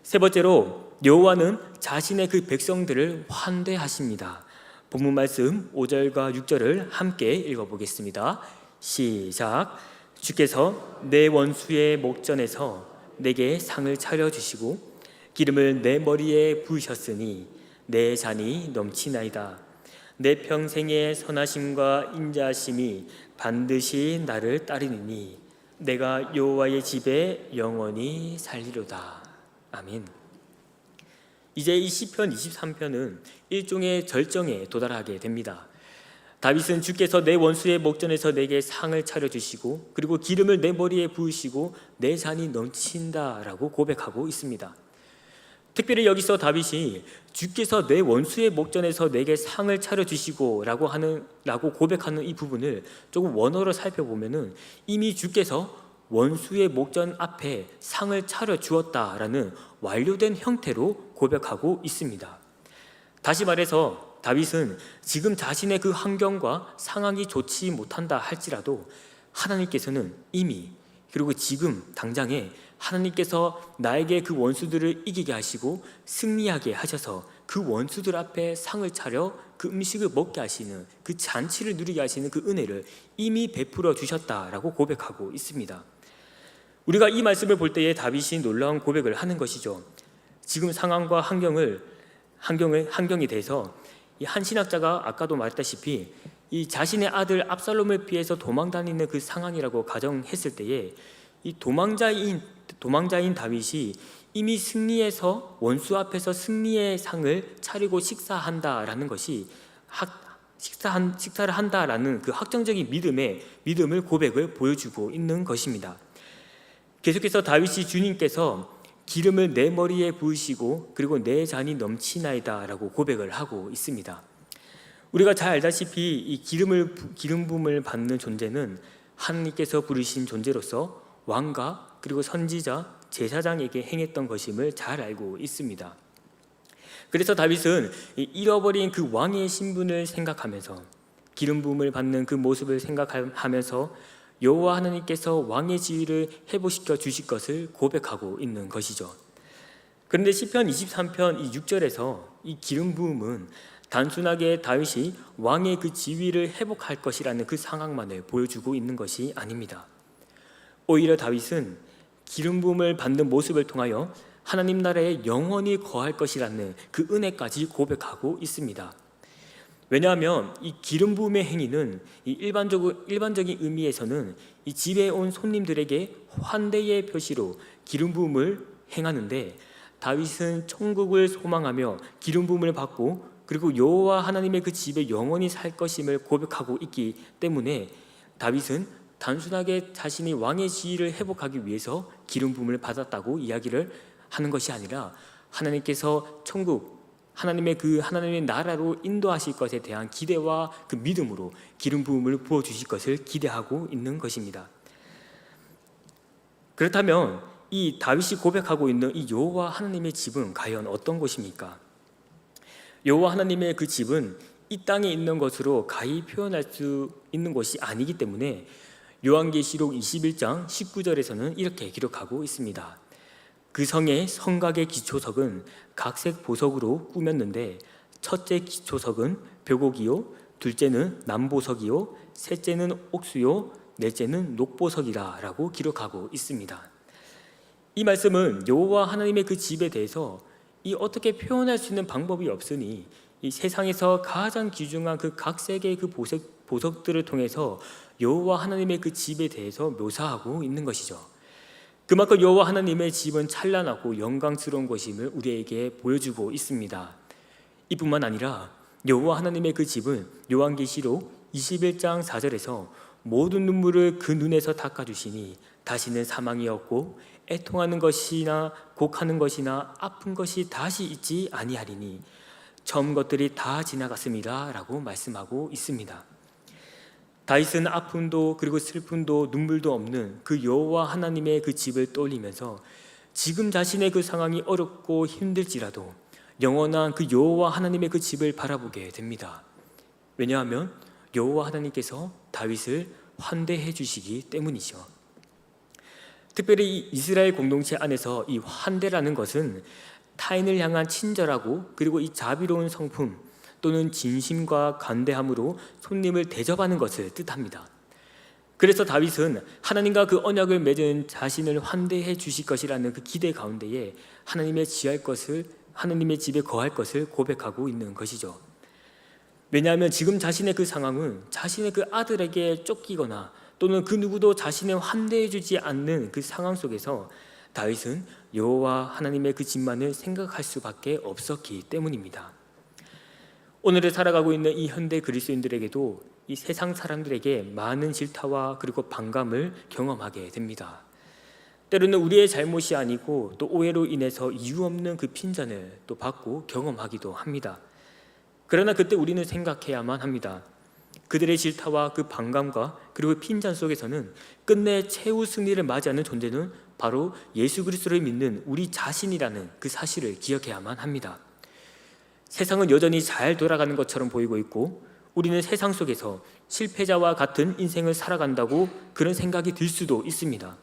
세 번째로 여호와는 자신의 그 백성들을 환대하십니다. 본문 말씀 5절과 6절을 함께 읽어보겠습니다. 시작. 주께서 내 원수의 목전에서 내게 상을 차려주시고 기름을 내 머리에 부으셨으니 내 잔이 넘치나이다. 내 평생의 선하심과 인자하심이 반드시 나를 따르느니 내가 여호와의 집에 영원히 살리로다. 아멘. 이제 이 시편 23편은 일종의 절정에 도달하게 됩니다. 다윗은 주께서 내 원수의 목전에서 내게 상을 차려주시고 그리고 기름을 내 머리에 부으시고 내 잔이 넘친다라고 고백하고 있습니다. 특별히 여기서 다윗이 주께서 내 원수의 목전에서 내게 상을 차려주시고 라고 고백하는 이 부분을 조금 원어로 살펴보면은 이미 주께서 원수의 목전 앞에 상을 차려주었다라는 완료된 형태로 고백하고 있습니다. 다시 말해서 다윗은 지금 자신의 그 환경과 상황이 좋지 못한다 할지라도 하나님께서는 이미 그리고 지금 당장에 하나님께서 나에게 그 원수들을 이기게 하시고 승리하게 하셔서 그 원수들 앞에 상을 차려 그 음식을 먹게 하시는 그 잔치를 누리게 하시는 그 은혜를 이미 베풀어 주셨다라고 고백하고 있습니다. 우리가 이 말씀을 볼 때에 다윗이 놀라운 고백을 하는 것이죠. 지금 상황과 환경에 대해서 이 한 신학자가 아까도 말했다시피 이 자신의 아들 압살롬을 피해서 도망다니는 그 상황이라고 가정했을 때에 이 도망자인 다윗이 이미 승리해서 원수 앞에서 승리의 상을 차리고 식사한다라는 것이 식사를 한다라는 그 확정적인 믿음을 고백을 보여주고 있는 것입니다. 계속해서 다윗이 주님께서 기름을 내 머리에 부으시고 그리고 내 잔이 넘치나이다 라고 고백을 하고 있습니다. 우리가 잘 알다시피 이 기름 부음을 받는 존재는 하나님께서 부르신 존재로서 왕과 그리고 선지자, 제사장에게 행했던 것임을 잘 알고 있습니다. 그래서 다윗은 잃어버린 그 왕의 신분을 생각하면서 기름 부음을 받는 그 모습을 생각하면서 여호와 하나님께서 왕의 지위를 회복시켜 주실 것을 고백하고 있는 것이죠. 그런데 시편 23편 6절에서 이 기름 부음은 단순하게 다윗이 왕의 그 지위를 회복할 것이라는 그 상황만을 보여주고 있는 것이 아닙니다. 오히려 다윗은 기름 부음을 받는 모습을 통하여 하나님 나라에 영원히 거할 것이라는 그 은혜까지 고백하고 있습니다. 왜냐하면 이 기름 부음의 행위는 이 일반적인 의미에서는 이 집에 온 손님들에게 환대의 표시로 기름 부음을 행하는데 다윗은 천국을 소망하며 기름 부음을 받고 그리고 여호와 하나님의 그 집에 영원히 살 것임을 고백하고 있기 때문에 다윗은 단순하게 자신이 왕의 지위를 회복하기 위해서 기름 부음을 받았다고 이야기를 하는 것이 아니라 하나님께서 하나님의 나라로 인도하실 것에 대한 기대와 그 믿음으로 기름 부음을 부어 주실 것을 기대하고 있는 것입니다. 그렇다면 이 다윗이 고백하고 있는 이 여호와 하나님의 집은 과연 어떤 곳입니까? 여호와 하나님의 그 집은 이 땅에 있는 것으로 가히 표현할 수 있는 곳이 아니기 때문에 요한계시록 21장 19절에서는 이렇게 기록하고 있습니다. 그 성의 성곽의 기초석은 각색 보석으로 꾸몄는데 첫째 기초석은 벼곡이요, 둘째는 남보석이요, 셋째는 옥수요, 넷째는 녹보석이라 라고 기록하고 있습니다. 이 말씀은 여호와 하나님의 그 집에 대해서 이 어떻게 표현할 수 있는 방법이 없으니 이 세상에서 가장 귀중한 그 각색의 그 보석들을 통해서 여호와 하나님의 그 집에 대해서 묘사하고 있는 것이죠. 그만큼 여호와 하나님의 집은 찬란하고 영광스러운 것임을 우리에게 보여주고 있습니다. 이뿐만 아니라 여호와 하나님의 그 집은 요한계시록 21장 4절에서 모든 눈물을 그 눈에서 닦아주시니 다시는 사망이 없고 애통하는 것이나 곡하는 것이나 아픈 것이 다시 있지 아니하리니 처음 것들이 다 지나갔습니다 라고 말씀하고 있습니다. 다윗은 아픔도 그리고 슬픔도 눈물도 없는 그 여호와 하나님의 그 집을 떠올리면서 지금 자신의 그 상황이 어렵고 힘들지라도 영원한 그 여호와 하나님의 그 집을 바라보게 됩니다. 왜냐하면 여호와 하나님께서 다윗을 환대해 주시기 때문이죠. 특별히 이 이스라엘 공동체 안에서 이 환대라는 것은 타인을 향한 친절하고 그리고 이 자비로운 성품 또는 진심과 간대함으로 손님을 대접하는 것을 뜻합니다. 그래서 다윗은 하나님과 그 언약을 맺은 자신을 환대해 주실 것이라는 그 기대 가운데에 하나님의 집에 거할 것을 고백하고 있는 것이죠. 왜냐하면 지금 자신의 그 상황은 자신의 그 아들에게 쫓기거나 또는 그 누구도 자신을 환대해주지 않는 그 상황 속에서 다윗은 여호와 하나님의 그 집만을 생각할 수밖에 없었기 때문입니다. 오늘을 살아가고 있는 이 현대 그리스도인들에게도 이 세상 사람들에게 많은 질타와 그리고 반감을 경험하게 됩니다. 때로는 우리의 잘못이 아니고 또 오해로 인해서 이유 없는 그 핀잔을 또 받고 경험하기도 합니다. 그러나 그때 우리는 생각해야만 합니다. 그들의 질타와 그 반감과 그리고 핀잔 속에서는 끝내 최후 승리를 맞이하는 존재는 바로 예수 그리스도를 믿는 우리 자신이라는 그 사실을 기억해야만 합니다. 세상은 여전히 잘 돌아가는 것처럼 보이고 있고 우리는 세상 속에서 실패자와 같은 인생을 살아간다고 그런 생각이 들 수도 있습니다.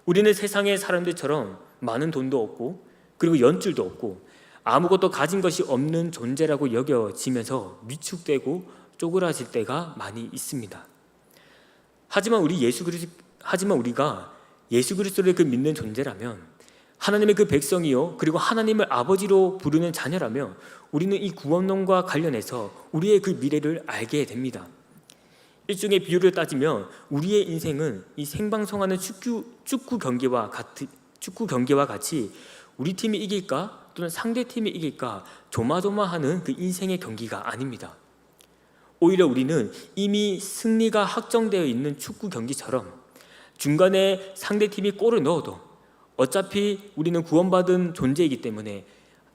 우리는 세상의 사람들처럼 많은 돈도 없고 그리고 연줄도 없고 아무것도 가진 것이 없는 존재라고 여겨지면서 위축되고 쪼그라질 때가 많이 있습니다. 하지만 우리가 예수 그리스도를 그 믿는 존재라면 하나님의 그 백성이요 그리고 하나님을 아버지로 부르는 자녀라면 우리는 이 구원론과 관련해서 우리의 그 미래를 알게 됩니다. 일종의 비유를 따지면 우리의 인생은 이 생방송하는 축구 경기와 같이 우리 팀이 이길까 또는 상대 팀이 이길까 조마조마하는 그 인생의 경기가 아닙니다. 오히려 우리는 이미 승리가 확정되어 있는 축구 경기처럼 중간에 상대팀이 골을 넣어도 어차피 우리는 구원받은 존재이기 때문에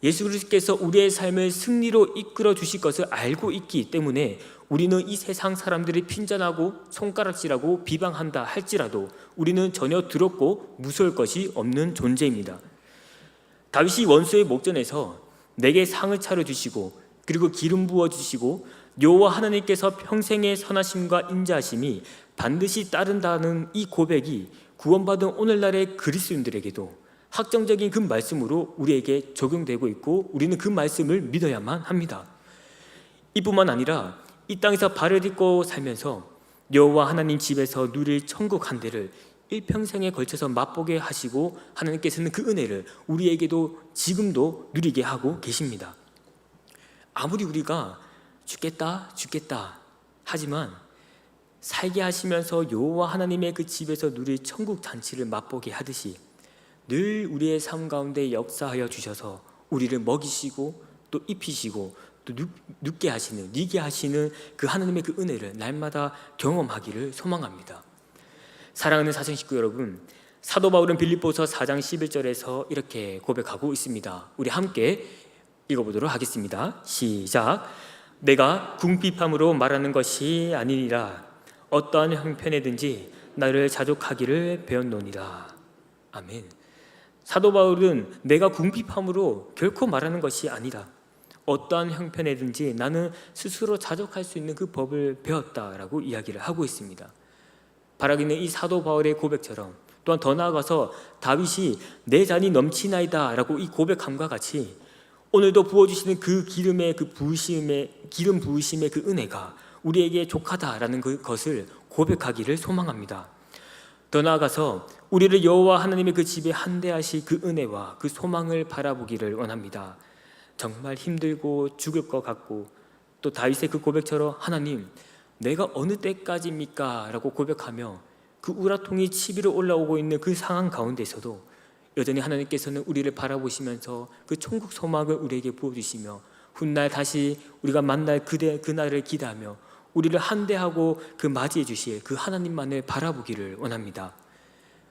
예수 그리스도께서 우리의 삶을 승리로 이끌어 주실 것을 알고 있기 때문에 우리는 이 세상 사람들이 핀잔하고 손가락질하고 비방한다 할지라도 우리는 전혀 두렵고 무서울 것이 없는 존재입니다. 다윗이 원수의 목전에서 내게 상을 차려주시고 그리고 기름 부어주시고 여호와 하나님께서 평생의 선하심과 인자하심이 반드시 따른다는 이 고백이 구원받은 오늘날의 그리스도인들에게도 확정적인 그 말씀으로 우리에게 적용되고 있고 우리는 그 말씀을 믿어야만 합니다. 이뿐만 아니라 이 땅에서 발을 딛고 살면서 여호와 하나님 집에서 누릴 천국 한 대를 일평생에 걸쳐서 맛보게 하시고 하나님께서는 그 은혜를 우리에게도 지금도 누리게 하고 계십니다. 아무리 우리가 죽겠다 하지만 살게 하시면서 여호와 하나님의 그 집에서 누릴 천국 잔치를 맛보게 하듯이 늘 우리의 삶 가운데 역사하여 주셔서 우리를 먹이시고 또 입히시고 또 눕게 하시는 니게 하시는 그 하나님의 그 은혜를 날마다 경험하기를 소망합니다. 사랑하는 사생 식구 여러분, 사도 바울은 빌립보서 4장 11절에서 이렇게 고백하고 있습니다. 우리 함께 읽어보도록 하겠습니다. 시작. 내가 궁핍함으로 말하는 것이 아니니라. 어떠한 형편에든지 나를 자족하기를 배웠노니라. 아멘. 사도 바울은 내가 궁핍함으로 결코 말하는 것이 아니라 어떠한 형편에든지 나는 스스로 자족할 수 있는 그 법을 배웠다라고 이야기를 하고 있습니다. 바라기는 이 사도 바울의 고백처럼 또한 더 나아가서 다윗이 내 잔이 넘치나이다 라고 이 고백함과 같이 오늘도 부어주시는 그 기름 부으심의 그 은혜가 우리에게 족하다라는 것을 고백하기를 소망합니다. 더 나아가서 우리를 여호와 하나님의 그 집에 한대하실 그 은혜와 그 소망을 바라보기를 원합니다. 정말 힘들고 죽을 것 같고 또 다윗의 그 고백처럼 하나님 내가 어느 때까지입니까? 라고 고백하며 그 우라통이 치밀어 올라오고 있는 그 상황 가운데서도 여전히 하나님께서는 우리를 바라보시면서 그 천국 소망을 우리에게 부어주시며 훗날 다시 우리가 만날 그날을 기대하며 우리를 한대하고 그 맞이해 주실 그 하나님만을 바라보기를 원합니다.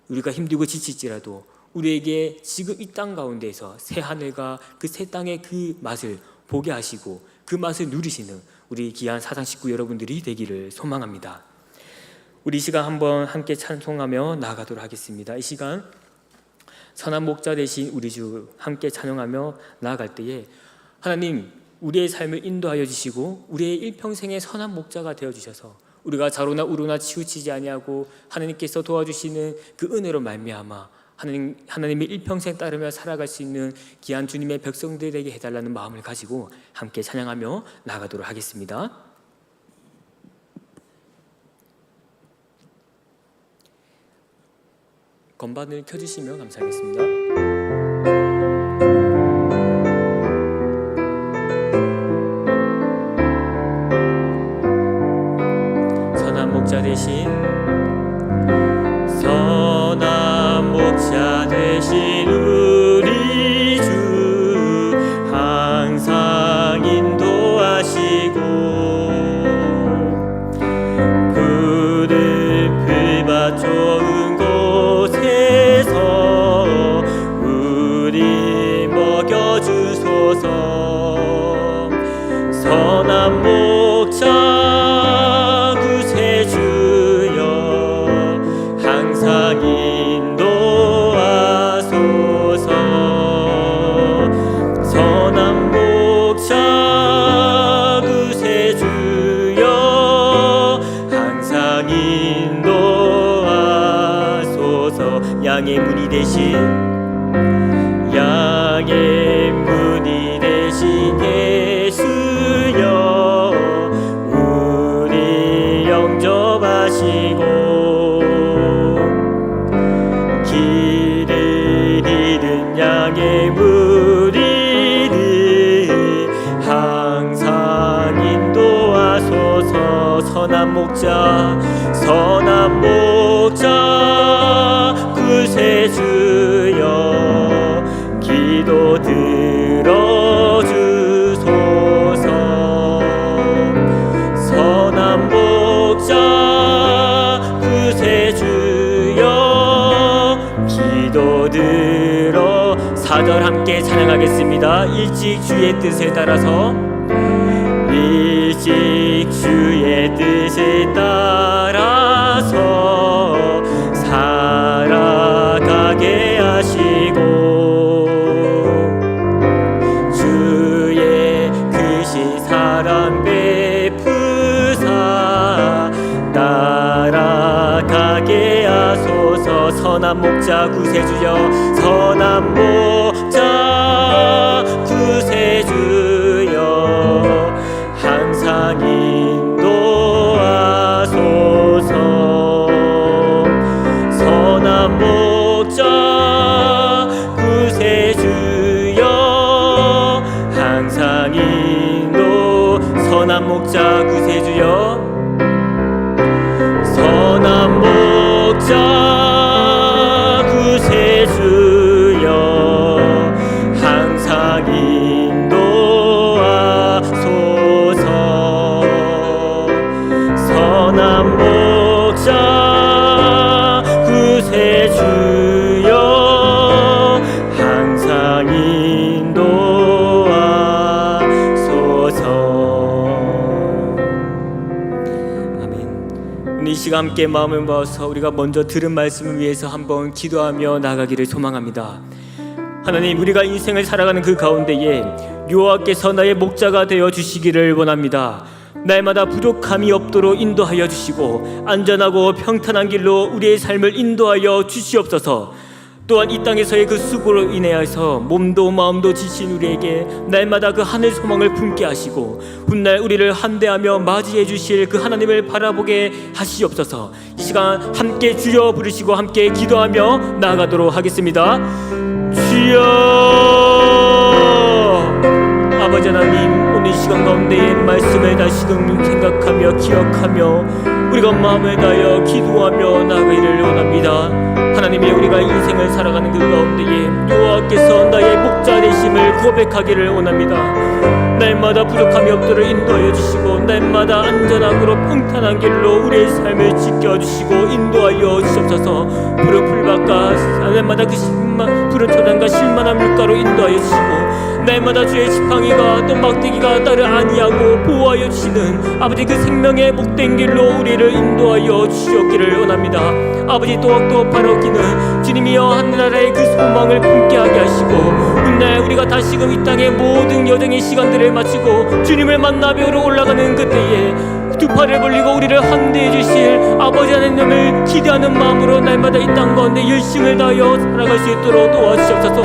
우리가 힘들고 지칠지라도 우리에게 지금 이 땅 가운데에서 새 하늘과 그 새 땅의 그 맛을 보게 하시고 그 맛을 누리시는 우리 귀한 사상 식구 여러분들이 되기를 소망합니다. 우리 이 시간 한번 함께 찬송하며 나아가도록 하겠습니다. 이 시간 선한 목자 되신 우리 주 함께 찬양하며 나아갈 때에 하나님 우리의 삶을 인도하여 주시고 우리의 일평생의 선한 목자가 되어주셔서 우리가 좌로나 우로나 치우치지 아니하고 하나님께서 도와주시는 그 은혜로 말미암아 하나님의 일평생 따르며 살아갈 수 있는 귀한 주님의 백성들에게 해달라는 마음을 가지고 함께 찬양하며 나아가도록 하겠습니다. 건반을 켜주시면 감사하겠습니다. 선한 목자 대신 되신 우리 주 항상 인도하시고 푸른 풀밭 좋은 곳에서 우리 먹여주소서. 선한 목자 구세주여 항상 인도하소서. 선한 목자 구세주여 항상 인도하소서. 양의 문이 되신 예수여 우리 영접하시고 길을 잃은 양의 무리를 항상 인도하소서. 선한 목자 구세주여 기도 들어주소서. 선한 목자 구세주여 기도 들어. 4절 함께 찬양하겠습니다. 일찍 주의 뜻에 따라서 일찍 주의 뜻에 따라서 살아가게 하시고 주의 크신 사랑 베푸사 따라가게 하소서. 선한 목자 구세주여 선한 목자 구세주여 항상 인도하소서. 선한 목자 구세주여 항상 인도. 선한 목자 구세주여 선한 목자 구세주여 항상 인도하소서. 선한 목자 구세주여 항상 인도하소서. 아멘. 오늘 이 시간 함께 마음을 모아서 우리가 먼저 들은 말씀을 위해서 한번 기도하며 나가기를 소망합니다. 하나님, 우리가 인생을 살아가는 그 가운데에 여호와께서 나의 목자가 되어 주시기를 원합니다. 날마다 부족함이 없도록 인도하여 주시고 안전하고 평탄한 길로 우리의 삶을 인도하여 주시옵소서. 또한 이 땅에서의 그 수고로 인하여서 몸도 마음도 지친 우리에게 날마다 그 하늘 소망을 품게 하시고 훗날 우리를 한대하며 맞이해 주실 그 하나님을 바라보게 하시옵소서. 이 시간 함께 주여 부르시고 함께 기도하며 나아가도록 하겠습니다. 주여. 아버지 하나님, 오늘 이 시간 가운데에 말씀을 다시금 생각하며 기억하며 우리가 마음을 다하여 기도하며 나아가기를 원합니다. 하나님이 우리가 인생을 살아가는 그 가운데에 여호와께서 나의 목자 되심을 고백하기를 원합니다. 날마다 부족함이 없도록 인도하여 주시고 날마다 안전하고 평탄한 길로 우리의 삶을 지켜주시고 인도하여 주시옵소서. 푸른 풀밭과 날마다 그 푸른 초단과 실만한 물가로 인도하여 주시고 날마다 주의 지팡이가 또 막대기가 나를 안위하고 보호하여 주시는 아버지 그 생명의 목된 길로 우리를 인도하여 주시옵기를 원합니다. 아버지 또한 바라기는 주님이여 하늘나라의 그 소망을 품게 하게 하시고 훗날 우리가 다시금 이 땅의 모든 여정의 시간들을 마치고 주님을 만나 뵈러 올라가는 그때에 두 팔을 벌리고 우리를 환대해 주실 아버지 하나님을 기대하는 마음으로 날마다 이 땅 가운데 열심을 다하여 살아갈 수 있도록 도와주시옵소서.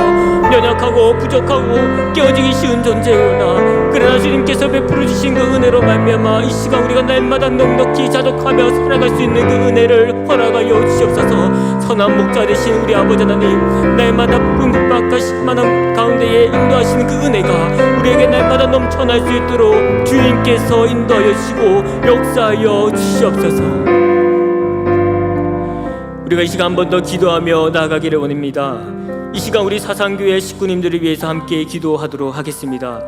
연약하고 부족하고 깨어지기 쉬운 존재구나. 그러나 주님께서 베풀어 주신 그 은혜로 말미암아 이 시간 우리가 날마다 넉넉히 자족하며 살아갈 수 있는 그 은혜를 허락하여 주시옵소서. 선한 목자 되신 우리 아버지 하나님, 날마다 푸른 풀밭과 실만한 가운데에 인도하시는 그 은혜가 우리에게 날마다 넘쳐날 수 있도록 주님께서 인도하여 주시고 역사하여 주시옵소서. 우리가 이 시간 한 번 더 기도하며 나아가기를 원합니다. 이 시간 우리 사상교회 식구님들을 위해서 함께 기도하도록 하겠습니다.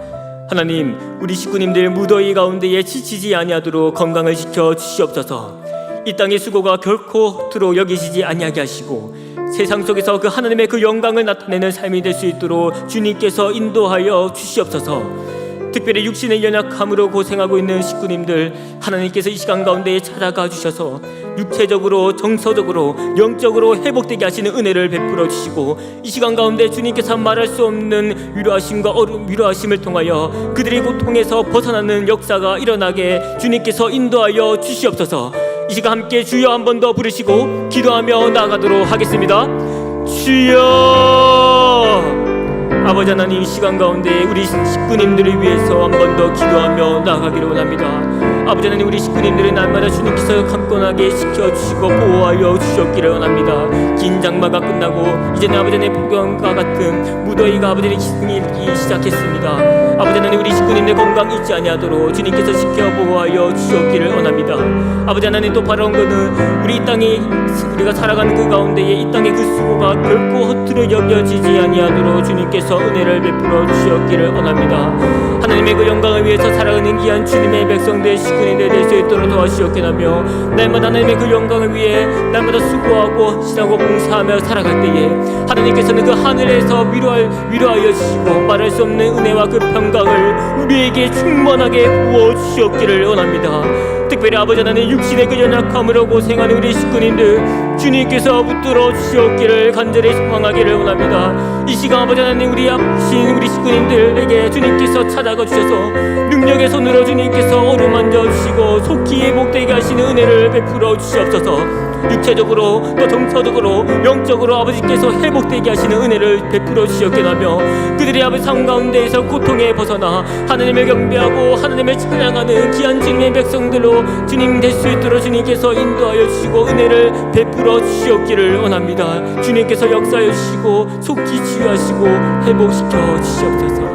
하나님, 우리 식구님들 무더위 가운데에 지치지 아니하도록 건강을 지켜 주시옵소서. 이 땅의 수고가 결코 허투루 여기시지 아니하게 하시고 세상 속에서 그 하나님의 그 영광을 나타내는 삶이 될 수 있도록 주님께서 인도하여 주시옵소서. 특별히 육신의 연약함으로 고생하고 있는 식구님들, 하나님께서 이 시간 가운데에 찾아가 주셔서 육체적으로, 정서적으로, 영적으로 회복되게 하시는 은혜를 베풀어 주시고, 이 시간 가운데 주님께서 말할 수 없는 위로하심과 위로하심을 통하여 그들의 고통에서 벗어나는 역사가 일어나게 주님께서 인도하여 주시옵소서. 이 시간 함께 주여 한 번 더 부르시고 기도하며 나아가도록 하겠습니다. 주여! 아버지 하나님, 이 시간 가운데 우리 식구님들을 위해서 한 번 더 기도하며 나아가기를 원합니다. 아버지 하나님, 우리 식구님들을 날마다 주님께서 강건하게 지켜주시고 보호하여 주셨기를 원합니다. 긴 장마가 끝나고 이제는 아버지 하나님 폭염과 같은 무더위가 아버지 하나님 시작일기 시작했습니다. 아버지 하나님, 우리 식구님들 건강 잊지 아니하도록 주님께서 지켜 보호하여 주셨기를 원합니다. 아버지 하나님, 또 바라온 것은 우리 이 땅에 우리가 살아가는 그 가운데에 이 땅의 그 수고가 결코 허투루 여겨지지 아니하도록 주님께서 은혜를 베풀어 주셨기를 원합니다. 하나님의 그 영광을 위해서 살아가는 귀한 주님의 백성들 식구님들 될 수 있도록 도와주시옵게 하며, 날마다 하나님의 그 영광을 위해 날마다 수고하고 신하고 봉사하며 살아갈 때에 하나님께서는 그 하늘에서 위로하여 주시고 말할 수 없는 은혜와 그 평강을 우리에게 충만하게 부어 주셨기를 원합니다. 특별히 아버지 하나님, 육신의 그 연약함으로 고생하는 우리 식구님들 주님께서 붙들어 주시옵기를 간절히 소망하기를 원합니다. 이 시간 아버지 하나님, 우리 아프신 우리 식구님들에게 주님께서 찾아가 주셔서 능력의 손으로 주님께서 어루만져 주시고 속히 회복되게 하시는 은혜를 베풀어 주시옵소서. 육체적으로 또 정서적으로 영적으로 아버지께서 회복되게 하시는 은혜를 베풀어 주시옵게 하며, 그들이 아버지 삶 가운데에서 고통에 벗어나 하나님을 경배하고 하나님을 찬양하는 귀한 주님의 백성들로 주님 될 수 있도록 주님께서 인도하여 주시고 은혜를 베풀어 주시옵기를 원합니다. 주님께서 역사하여 주시고 속히 치유하시고 회복시켜 주시옵소서.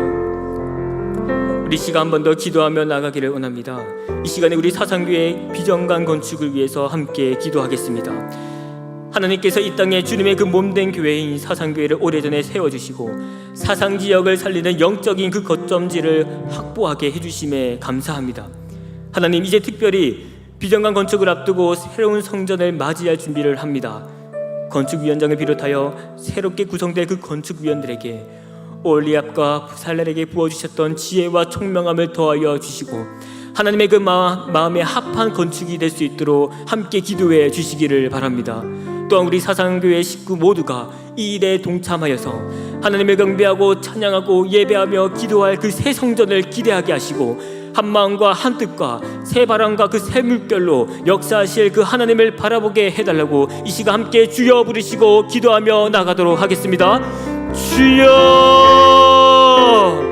우리 시간 한 번 더 기도하며 나가기를 원합니다. 이 시간에 우리 사상교회 비정관 건축을 위해서 함께 기도하겠습니다. 하나님께서 이 땅에 주님의 그 몸된 교회인 사상교회를 오래전에 세워주시고 사상지역을 살리는 영적인 그 거점지를 확보하게 해주심에 감사합니다. 하나님, 이제 특별히 비정관 건축을 앞두고 새로운 성전을 맞이할 준비를 합니다. 건축위원장을 비롯하여 새롭게 구성될 그 건축위원들에게 올리압과 부살렐에게 부어주셨던 지혜와 총명함을 더하여 주시고 하나님의 그 마음에 합한 건축이 될 수 있도록 함께 기도해 주시기를 바랍니다. 또한 우리 사상교회 식구 모두가 이 일에 동참하여서 하나님을 경배하고 찬양하고 예배하며 기도할 그 새 성전을 기대하게 하시고 한 마음과 한 뜻과 새 바람과 그 새 물결로 역사하실 그 하나님을 바라보게 해달라고 이 시간 함께 주여 부르시고 기도하며 나가도록 하겠습니다. 주여!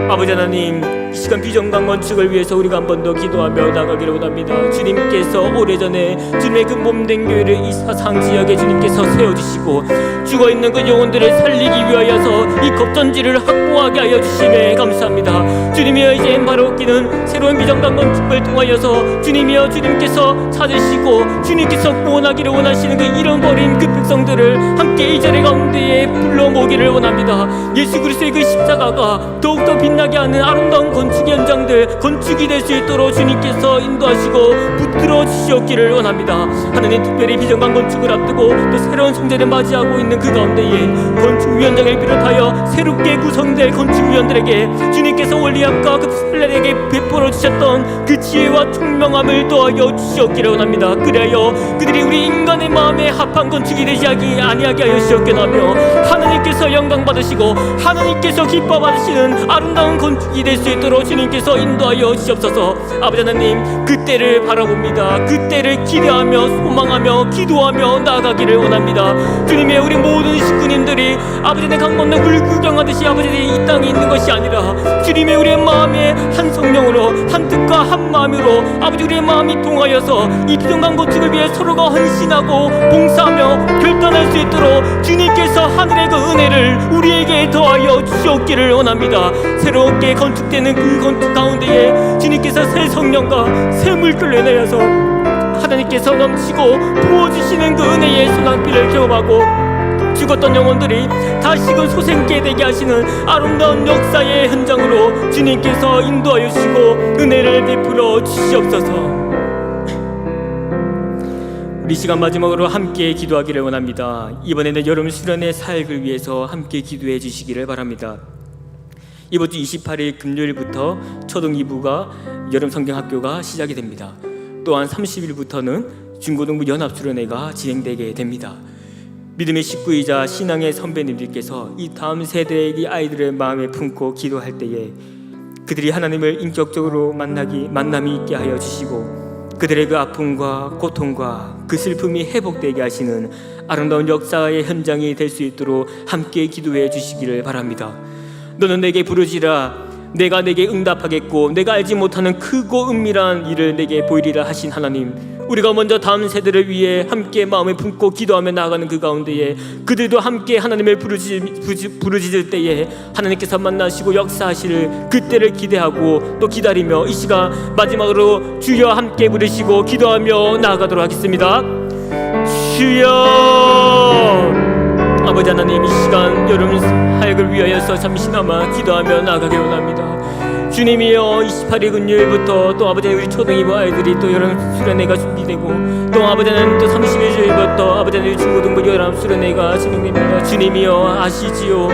아버지 하나님, 이 시간 비정관 건축을 위해서 우리가 한 번 더 기도하며 나가기를 원합니다. 주님께서 오래전에 주님의 그 몸된 교회를 이 사상지역에 주님께서 세워주시고 죽어있는 그 영혼들을 살리기 위하여서 이 겁전지를 확보하게 하여 주심에 감사합니다. 주님이여, 이제 바로 끼는 새로운 비정관 건축을 통하여서 주님이여 주님께서 찾으시고 주님께서 구원하기를 원하시는 그 잃어버린 그 백성들을 함께 이 자리 가운데에 불러 모으기를 원합니다. 예수 그리스도의 그 십자가가 더욱더 빛나게 하는 아름다운 건축 현장들 건축이 될 수 있도록 주님께서 인도하시고 붙들어 주시옵기를 원합니다. 하나님, 특별히 비정관 건축을 앞두고 또 새로운 성전을 맞이하고 있는 그 가운데에 건축위원장을 비롯하여 새롭게 구성될 건축위원들에게 주님께서 올리압과 그 부살렐에게 베풀어 주셨던 그 지혜와 총명함을 더하여 주시옵기를 원합니다. 그래야 그들이 우리 인간의 마음에 합한 건축이 되지 아니하게 하여 주시옵게 하며 하나님께서 영광 받으시고 하나님께서 기뻐 받으시는 아름다운 건축이 될 수 있도록 주님께서 인도하여 주시옵소서. 아버지 하나님, 그때를 바라봅니다. 그때를 기대하며 소망하며 기도하며 나아가기를 원합니다. 주님의 우리 모든 식구님들이 아버지의 강 건너 물 구경하듯이 아버지의 이 땅에 있는 것이 아니라 주님의 우리의 마음에 한 성령으로 한 뜻과 한 마음으로 아버지 우리의 마음이 통하여서 이 비정관 건축을 위해 서로가 헌신하고 봉사하며 결단할 수 있도록 주님께서 하늘의 그 은혜를 우리에게 더하여 주시옵기를 원합니다. 새롭게 건축되는 그 건축 가운데에 주님께서 새 성령과 새 물결로 인하여서 하나님께서 넘치고 부어주시는 그 은혜의 소낙비를 경험하고 죽었던 영혼들이 다시금 소생케 되게 하시는 아름다운 역사의 현장으로 주님께서 인도하여 주시고 은혜를 베풀어 주시옵소서. 우리 시간 마지막으로 함께 기도하기를 원합니다. 이번에는 여름 수련회 사역을 위해서 함께 기도해 주시기를 바랍니다. 이번 주 28일 금요일부터 초등 2부가 여름 성경학교가 시작이 됩니다. 또한 30일부터는 중고등부 연합수련회가 진행되게 됩니다. 믿음의 식구이자 신앙의 선배님들께서 이 다음 세대의 아이들의 마음에 품고 기도할 때에 그들이 하나님을 인격적으로 만남이 있게 하여 주시고 그들의 그 아픔과 고통과 그 슬픔이 회복되게 하시는 아름다운 역사의 현장이 될 수 있도록 함께 기도해 주시기를 바랍니다. 너는 내게 부르지라 내가 내게 응답하겠고 내가 알지 못하는 크고 은밀한 일을 내게 보이리라 하신 하나님, 우리가 먼저 다음 세대를 위해 함께 마음을 품고 기도하며 나아가는 그 가운데에 그들도 함께 하나님을 부르짖을 때에 하나님께서 만나시고 역사하실 그때를 기대하고 또 기다리며 이 시간 마지막으로 주여 함께 부르시고 기도하며 나아가도록 하겠습니다. 주여, 아버지 하나님, 이 시간 여름 사역을 위하여서 잠시나마 기도하며 나아가길 원합니다. 주님이여, 28일 금요일부터 또 아버지 우리 초등이부 아이들이 또 여름 수련회가 준비되고 또 아버지 하나님 또 31일부터 아버지 하나님 중고등부 여름 수련회가 진행됩니다. 주님이여 아시지요.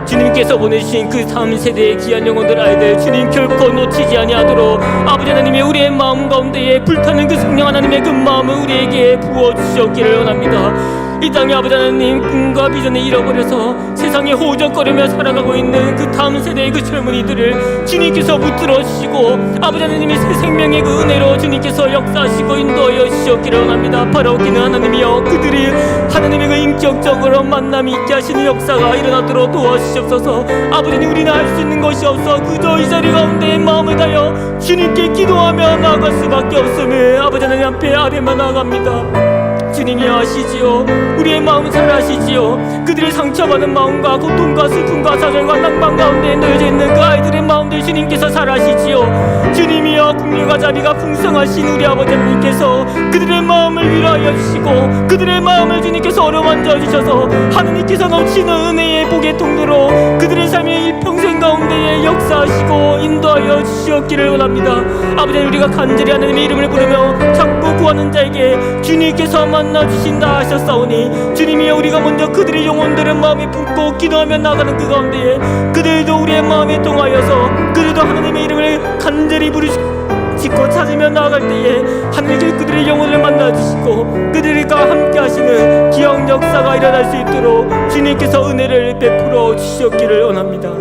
주님께서 보내주신 그 다음 세대의 귀한 영혼들 아이들 주님 결코 놓치지 아니하도록 아버지 하나님의 우리의 마음 가운데에 불타는 그 성령 하나님의 그 마음을 우리에게 부어주셨기를 원합니다. 이 땅에 아버지 하나님 꿈과 비전을 잃어버려서 세상에 호적거리며 살아가고 있는 그 다음 세대의 그 젊은이들을 주님께서 붙들어 주시고 아버지 하나님의 새 생명의 그 은혜로 주님께서 역사하시고 인도하여 주셨기를 원합니다. 바라옵기는 하나님이여, 그들이 하나님의 그 인격적으로 만남이 있게 하시는 역사가 일어나도록 도와주시옵소서. 아버지 하나님, 우리는 할 수 있는 것이 없어 그저 이 자리 가운데 마음을 다여 주님께 기도하며 나아갈 수밖에 없음을 아버지 하나님 앞에 아뢰며 나아갑니다. 주님이 아시지요. 우리의 마음 잘 아시지요. 그들의 상처받은 마음과 고통과 슬픔과 좌절과 낭만 가운데 놓여져 있는 그 아이들의 마음들 주님께서 잘 아시지요. 주님이여, 국률과 자비가 풍성하신 우리 아버지 하나님께서 그들의 마음을 위로하여 주시고 그들의 마음을 주님께서 어루만져 주셔서 하나님께서 넘치는 은혜의 복의 통로로 그들의 삶의 일평생 가운데에 역사하시고 인도하여 주시옵기를 원합니다. 아버지, 우리가 간절히 하나님의 이름을 부르며 자꾸 구하는 자에게 주님께서 만나주신다 하셨사오니 주님이여, 우리가 먼저 그들의 영혼들을 마음에 품고 기도하며 나가는 그 가운데에 그들도 우리의 마음에 통하여서 그들도 하나님의 이름을 간절히 부르짖고 찾으며 나아갈 때에 하나님께서 그들의 영혼을 만나주시고 그들과 함께 하시는 기억 역사가 일어날 수 있도록 주님께서 은혜를 베풀어 주셨기를 원합니다.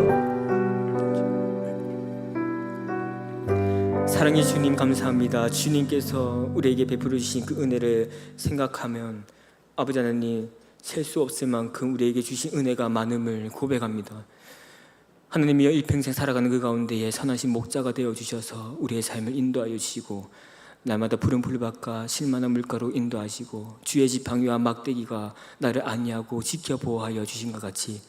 사랑의 주님, 감사합니다. 주님께서 우리에게 베풀어 주신 그 은혜를 생각하면 아버지 하나님, 셀 수 없을 만큼 우리에게 주신 은혜가 많음을 고백합니다. 하나님이여, 일평생 살아가는 그 가운데에 선하신 목자가 되어 주셔서 우리의 삶을 인도하여 주시고 날마다 푸른 풀밭과 실만한 물가로 인도하시고 주의 지팡이와 막대기가 나를 안위하고 지켜 보호하여 주신 것 같이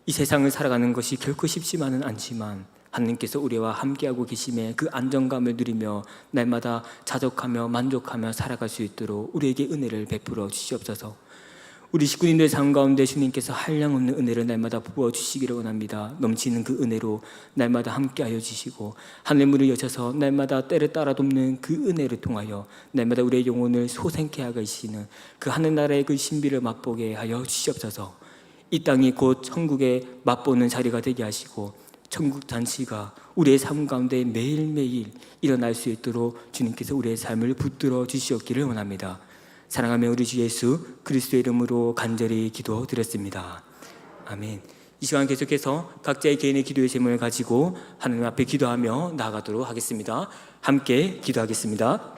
이 세상을 살아가는 것이 결코 쉽지만은 않지만 하나님께서 우리와 함께하고 계심에 그 안정감을 누리며 날마다 자족하며 만족하며 살아갈 수 있도록 우리에게 은혜를 베풀어 주시옵소서. 우리 식구님들 삶 가운데 주님께서 한량없는 은혜를 날마다 부어주시기를 원합니다. 넘치는 그 은혜로 날마다 함께하여 주시고 하늘문을 여셔서 날마다 때를 따라 돕는 그 은혜를 통하여 날마다 우리의 영혼을 소생케 하시는 그 하늘나라의 그 신비를 맛보게 하여 주시옵소서. 이 땅이 곧 천국의 맛보는 자리가 되게 하시고 천국 잔치가 우리의 삶 가운데 매일매일 일어날 수 있도록 주님께서 우리의 삶을 붙들어 주시옵기를 원합니다. 사랑하며 우리 주 예수 그리스도의 이름으로 간절히 기도드렸습니다. 아멘. 이 시간 계속해서 각자의 개인의 기도의 제목을 가지고 하나님 앞에 기도하며 나아가도록 하겠습니다. 함께 기도하겠습니다.